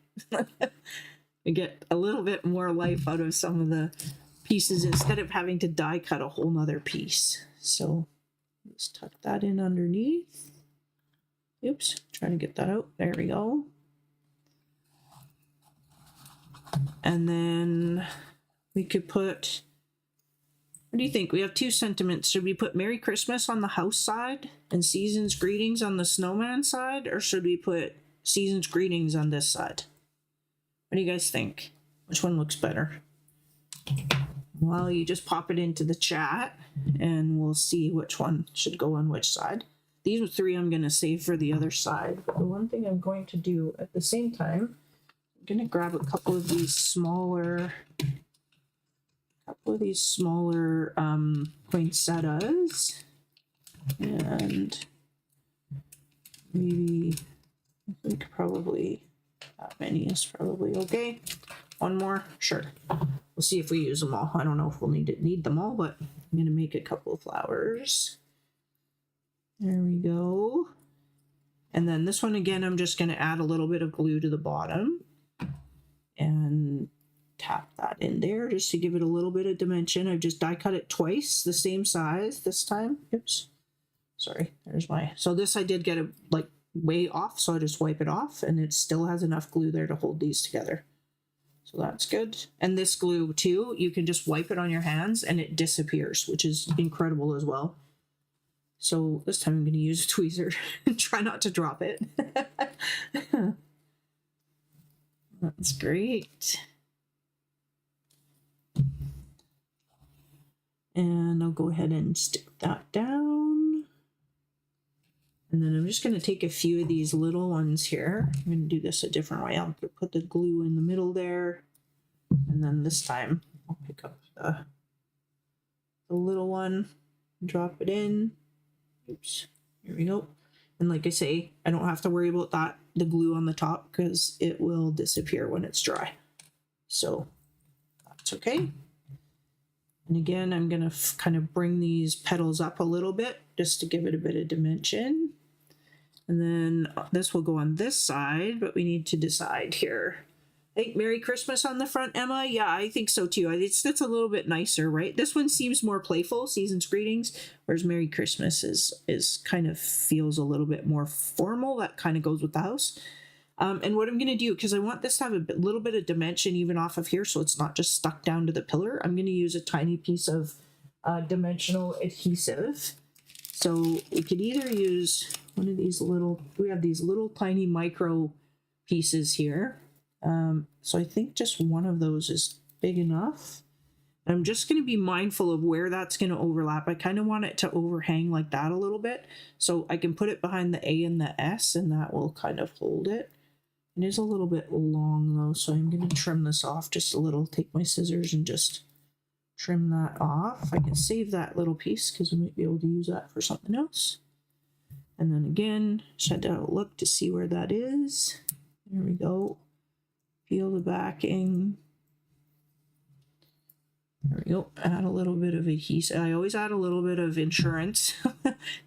We get a little bit more life out of some of the pieces instead of having to die cut a whole nother piece. So let's tuck that in underneath. Oops, trying to get that out. There we go. And then we could put, what do you think? We have two sentiments. Should we put Merry Christmas on the house side and Season's Greetings on the snowman side? Or should we put Season's Greetings on this side? What do you guys think? Which one looks better? Well, you just pop it into the chat and we'll see which one should go on which side. These three I'm going to save for the other side. But the one thing I'm going to do at the same time, I'm going to grab a couple of these smaller poinsettias, and maybe, I think probably that many is probably okay. One more, sure. We'll see if we use them all. I don't know if we'll need them all, but I'm gonna make a couple of flowers. There we go. And then this one again, I'm just gonna add a little bit of glue to the bottom and tap that in there just to give it a little bit of dimension. I've just die cut it twice, the same size this time. Oops, sorry, there's my, so this I did get it like way off, so I just wipe it off and it still has enough glue there to hold these together. So that's good. And this glue too, you can just wipe it on your hands and it disappears, which is incredible as well. So this time I'm going to use a tweezer and try not to drop it. That's great. And I'll go ahead and stick that down. And then I'm just going to take a few of these little ones here. I'm going to do this a different way. I'll put the glue in the middle there. And then this time I'll pick up the little one, drop it in. Oops, here we go. And like I say, I don't have to worry about that, the glue on the top, because it will disappear when it's dry. So that's okay. And again, I'm going to kind of bring these petals up a little bit just to give it a bit of dimension. And then this will go on this side, but we need to decide here. I think Merry Christmas on the front, Emma. Yeah, I think so too. It's a little bit nicer, right? This one seems more playful, Season's Greetings, whereas Merry Christmas is kind of feels a little bit more formal. That kind of goes with the house. And what I'm going to do, because I want this to have a little bit of dimension even off of here, so it's not just stuck down to the pillar, I'm going to use a tiny piece of dimensional adhesive. So we could either use one of these little, we have these little tiny micro pieces here. So I think just one of those is big enough. I'm just going to be mindful of where that's going to overlap. I kind of want it to overhang like that a little bit, so I can put it behind the A and the S, and that will kind of hold it. It is a little bit long though, so I'm going to trim this off just a little. Take my scissors and just trim that off. I can save that little piece because we might be able to use that for something else. And then again, just have to look to see where that is. There we go. Peel the backing. There we go. Add a little bit of adhesive. I always add a little bit of insurance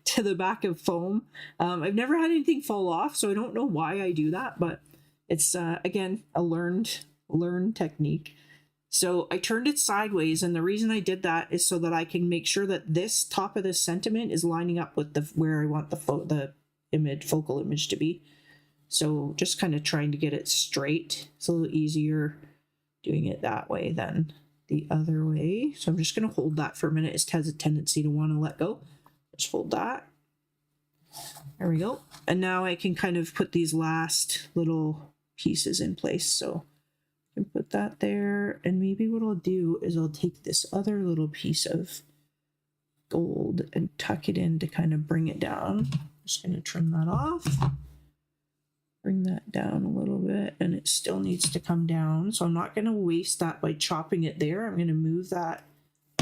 to the back of foam. I've never had anything fall off, so I don't know why I do that, but it's again a learned technique. So I turned it sideways, and the reason I did that is so that I can make sure that this top of this sentiment is lining up with the where I want the focal image to be. So just kind of trying to get it straight. It's a little easier doing it that way than the other way. So I'm just going to hold that for a minute. It has a tendency to want to let go. Just hold that. There we go. And now I can kind of put these last little pieces in place. So I can put that there. And maybe what I'll do is I'll take this other little piece of gold and tuck it in to kind of bring it down. I'm just going to trim that off. Bring that down a little bit, and it still needs to come down. So I'm not going to waste that by chopping it there. I'm going to move that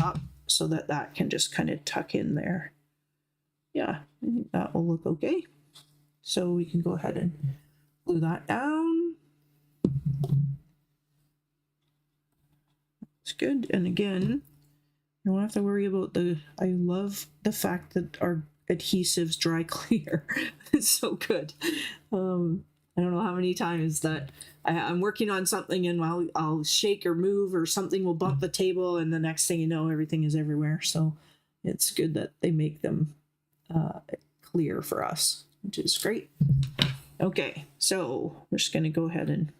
up so that that can just kind of tuck in there. Yeah, I think that will look okay. So we can go ahead and glue that down. It's good. And again, you don't have to worry about I love the fact that our adhesives dry clear. It's so good. I don't know how many times that I'm working on something and I'll shake or move or something will bump the table, and the next thing you know, everything is everywhere. So it's good that they make them clear for us, which is great. Okay, so we're just going to go ahead and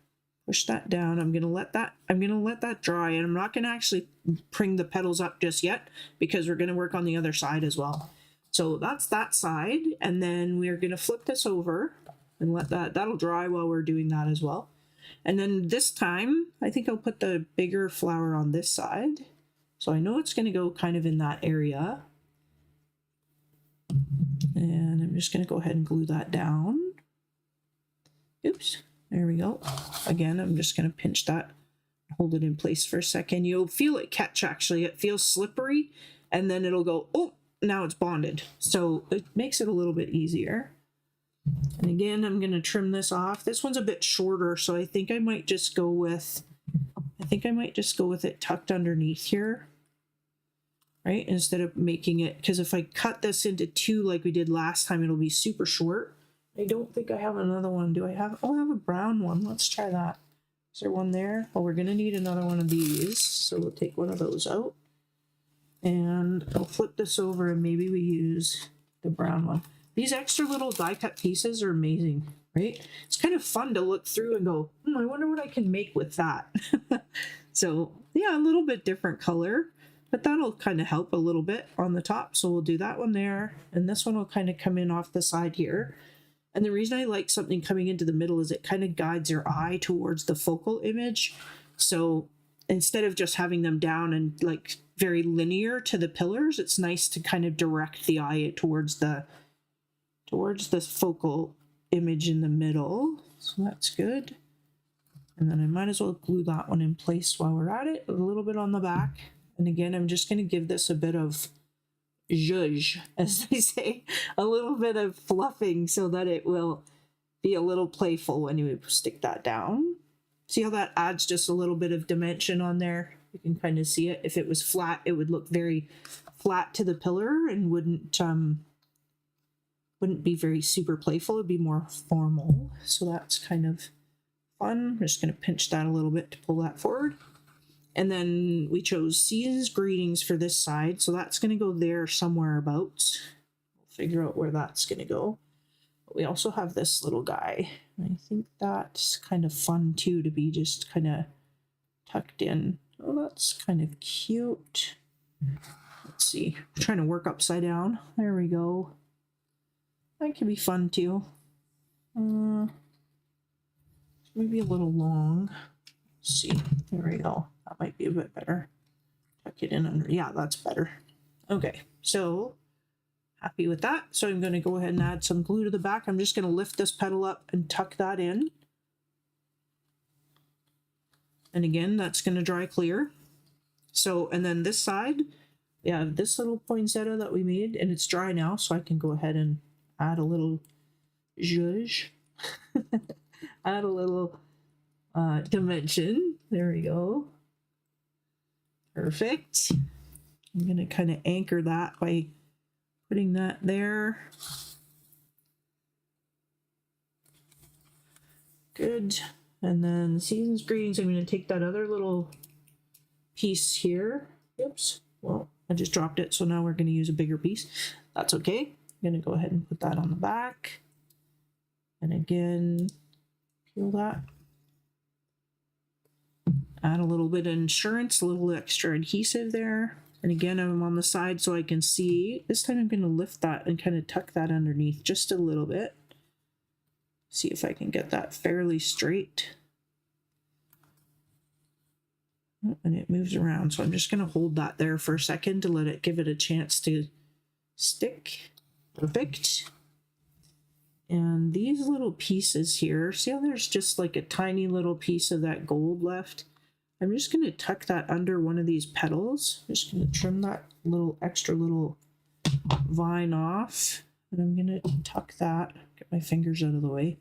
push that down. I'm going to let that dry, and I'm not going to actually bring the petals up just yet because we're going to work on the other side as well. So that's that side, and then we're going to flip this over and let that'll dry while we're doing that as well. And then this time, I think I'll put the bigger flower on this side. So I know it's going to go kind of in that area. And I'm just going to go ahead and glue that down. Oops, there we go. Again, I'm just going to pinch that, hold it in place for a second. You'll feel it catch actually. It feels slippery and then it'll go, oh, now it's bonded. So it makes it a little bit easier. And again, I'm going to trim this off. This one's a bit shorter, so I think I might just go with, it tucked underneath here. Right, instead of making it, because if I cut this into two like we did last time, it'll be super short. I don't think I have another one. Do I have, oh, I have a brown one. Let's try that. Is there one there? Oh, we're gonna need another one of these. So we'll take one of those out. And I'll flip this over and maybe we use the brown one. These extra little die cut pieces are amazing, right? It's kind of fun to look through and go, I wonder what I can make with that. So yeah, a little bit different color. But that'll kind of help a little bit on the top. So we'll do that one there. And this one will kind of come in off the side here. And the reason I like something coming into the middle is it kind of guides your eye towards the focal image. So instead of just having them down and like very linear to the pillars, it's nice to kind of direct the eye towards the focal image in the middle. So that's good. And then I might as well glue that one in place while we're at it, a little bit on the back. And again, I'm just going to give this a bit of zhuzh, as they say, a little bit of fluffing so that it will be a little playful when you stick that down. See how that adds just a little bit of dimension on there? You can kind of see it. If it was flat, it would look very flat to the pillar and wouldn't be very super playful. It'd be more formal. So that's kind of fun. I'm just going to pinch that a little bit to pull that forward. And then we chose Season's Greetings for this side. So that's going to go there somewhere about. We'll figure out where that's going to go. But we also have this little guy. And I think that's kind of fun too, to be just kind of tucked in. Oh, that's kind of cute. Let's see. I'm trying to work upside down. There we go. That can be fun too. Maybe a little long. Let's see. There we go. That might be a bit better. Tuck it in under. Yeah, that's better. Okay, so happy with that. So I'm going to go ahead and add some glue to the back. I'm just going to lift this petal up and tuck that in. And again, that's going to dry clear. So, and then this side, yeah, this little poinsettia that we made, and it's dry now, so I can go ahead and add a little zhuzh. Add a little dimension. There we go. Perfect. I'm going to kind of anchor that by putting that there. Good. And then Season's Greetings, I'm going to take that other little piece here. Oops. Well, I just dropped it, so now we're going to use a bigger piece. That's okay. I'm going to go ahead and put that on the back. And again, peel that. Add a little bit of insurance, a little extra adhesive there. And again, I'm on the side so I can see. This time I'm going to lift that and kind of tuck that underneath just a little bit. See if I can get that fairly straight. And it moves around. So I'm just going to hold that there for a second to let it give it a chance to stick. Perfect. And these little pieces here, see how there's just like a tiny little piece of that gold left? I'm just going to tuck that under one of these petals. I'm just going to trim that little extra little vine off. And I'm going to tuck that, get my fingers out of the way.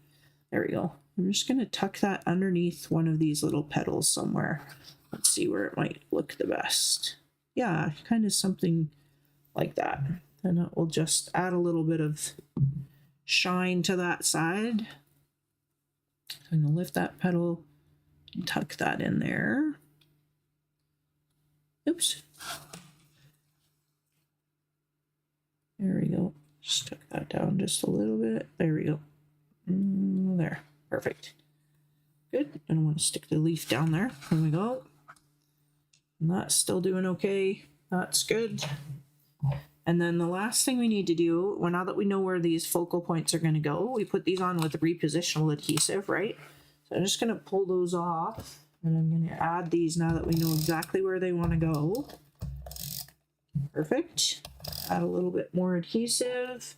There we go. I'm just going to tuck that underneath one of these little petals somewhere. Let's see where it might look the best. Yeah, kind of something like that. And it will just add a little bit of shine to that side. I'm going to lift that petal and tuck that in there. Oops. There we go. Just tuck that down just a little bit. There we go. There. Perfect. Good. I don't want to stick the leaf down there. There we go. And that's still doing okay. That's good. And then the last thing we need to do, well, now that we know where these focal points are going to go, we put these on with repositional adhesive, right? So I'm just going to pull those off, and I'm going to add these now that we know exactly where they want to go. Perfect. Add a little bit more adhesive.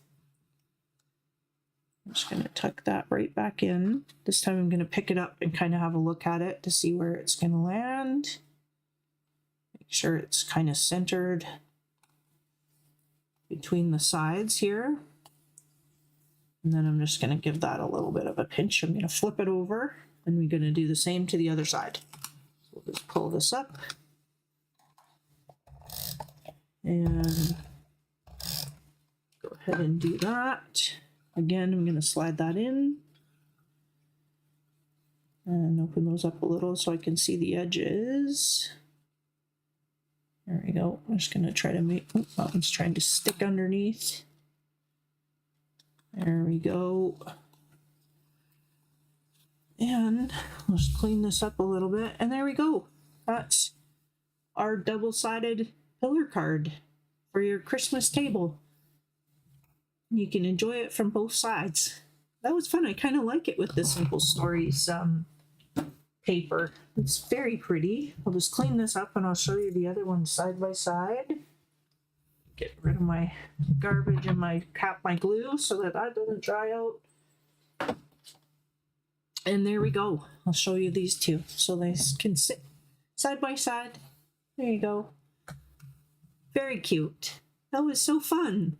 I'm just going to tuck that right back in. This time I'm going to pick it up and kind of have a look at it to see where it's going to land. Make sure it's kind of centered between the sides here. And then I'm just going to give that a little bit of a pinch. I'm going to flip it over, and we're going to do the same to the other side. So we'll just pull this up. And go ahead and do that. Again, I'm going to slide that in and open those up a little so I can see the edges. There we go. I'm just going to try to make, oh, that one's trying to stick underneath. There we go. And let's clean this up a little bit. And there we go. That's our double-sided pillar card for your Christmas table. You can enjoy it from both sides. That was fun. I kind of like it with the Simple Stories paper. It's very pretty. I'll just clean this up and I'll show you the other one side by side. Get rid of my garbage and my glue so that doesn't dry out. And there we go. I'll show you these two so they can sit side by side. There you go. Very cute. That was so fun.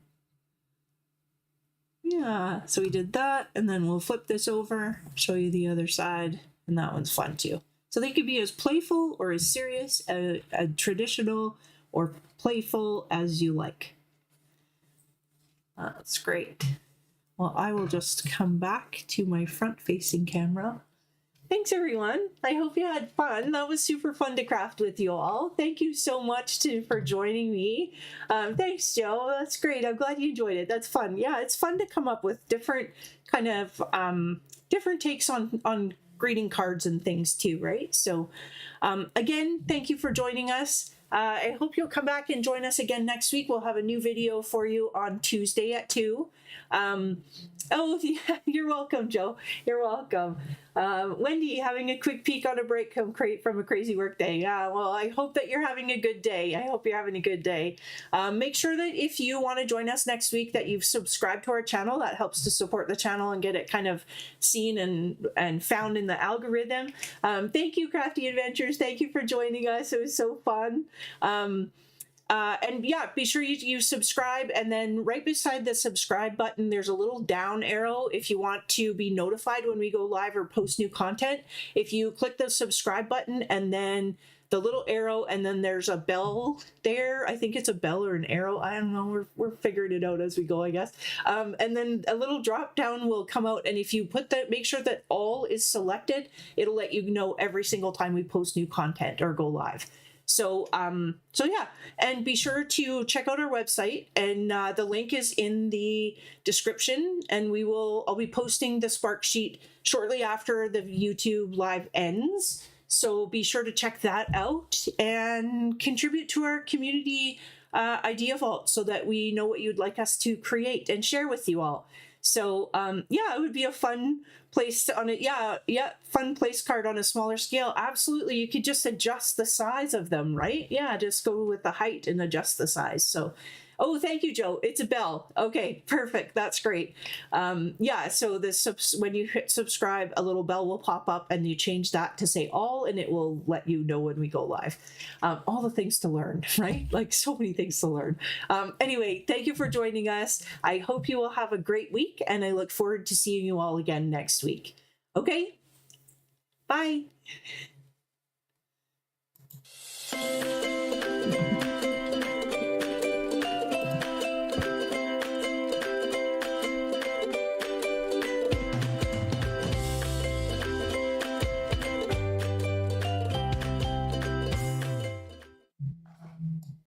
Yeah, so we did that, and then we'll flip this over, show you the other side, and that one's fun too. So they could be as playful or as serious, traditional or playful as you like. That's great. Well, I will just come back to my front-facing camera. Thanks, everyone. I hope you had fun. That was super fun to craft with you all. Thank you so much for joining me. Thanks, Joe. That's great. I'm glad you enjoyed it. That's fun. Yeah, it's fun to come up with different kind of different takes on greeting cards and things too, right? So again, thank you for joining us. I hope you'll come back and join us again next week. We'll have a new video for you on Tuesday at 2. Oh, yeah, you're welcome, Joe. You're welcome. Wendy, having a quick peek on a break from a crazy work day. Yeah, well, I hope that you're having a good day. I hope you're having a good day. Make sure that if you want to join us next week that you've subscribed to our channel. That helps to support the channel and get it kind of seen and found in the algorithm. Thank you, Crafty Adventures. Thank you for joining us. It was so fun. And yeah, be sure you subscribe, and then right beside the subscribe button, there's a little down arrow if you want to be notified when we go live or post new content. If you click the subscribe button and then the little arrow, and then there's a bell there. I think it's a bell or an arrow. I don't know. We're figuring it out as we go, I guess. And then a little drop down will come out, and if you put that, make sure that all is selected, it'll let you know every single time we post new content or go live. So yeah, and be sure to check out our website, and the link is in the description, and I'll be posting the Spark sheet shortly after the YouTube live ends. So be sure to check that out and contribute to our community idea vault so that we know what you'd like us to create and share with you all. So yeah, it would be a fun place on it. Yeah, fun place card on a smaller scale. Absolutely, you could just adjust the size of them, right? Yeah, just go with the height and adjust the size. So, oh, thank you, Joe. It's a bell. Okay, perfect. That's great. Yeah, so when you hit subscribe, a little bell will pop up, and you change that to say all, and it will let you know when we go live. All the things to learn, right? Like so many things to learn. Anyway, thank you for joining us. I hope you will have a great week, and I look forward to seeing you all again next week. Okay? Bye.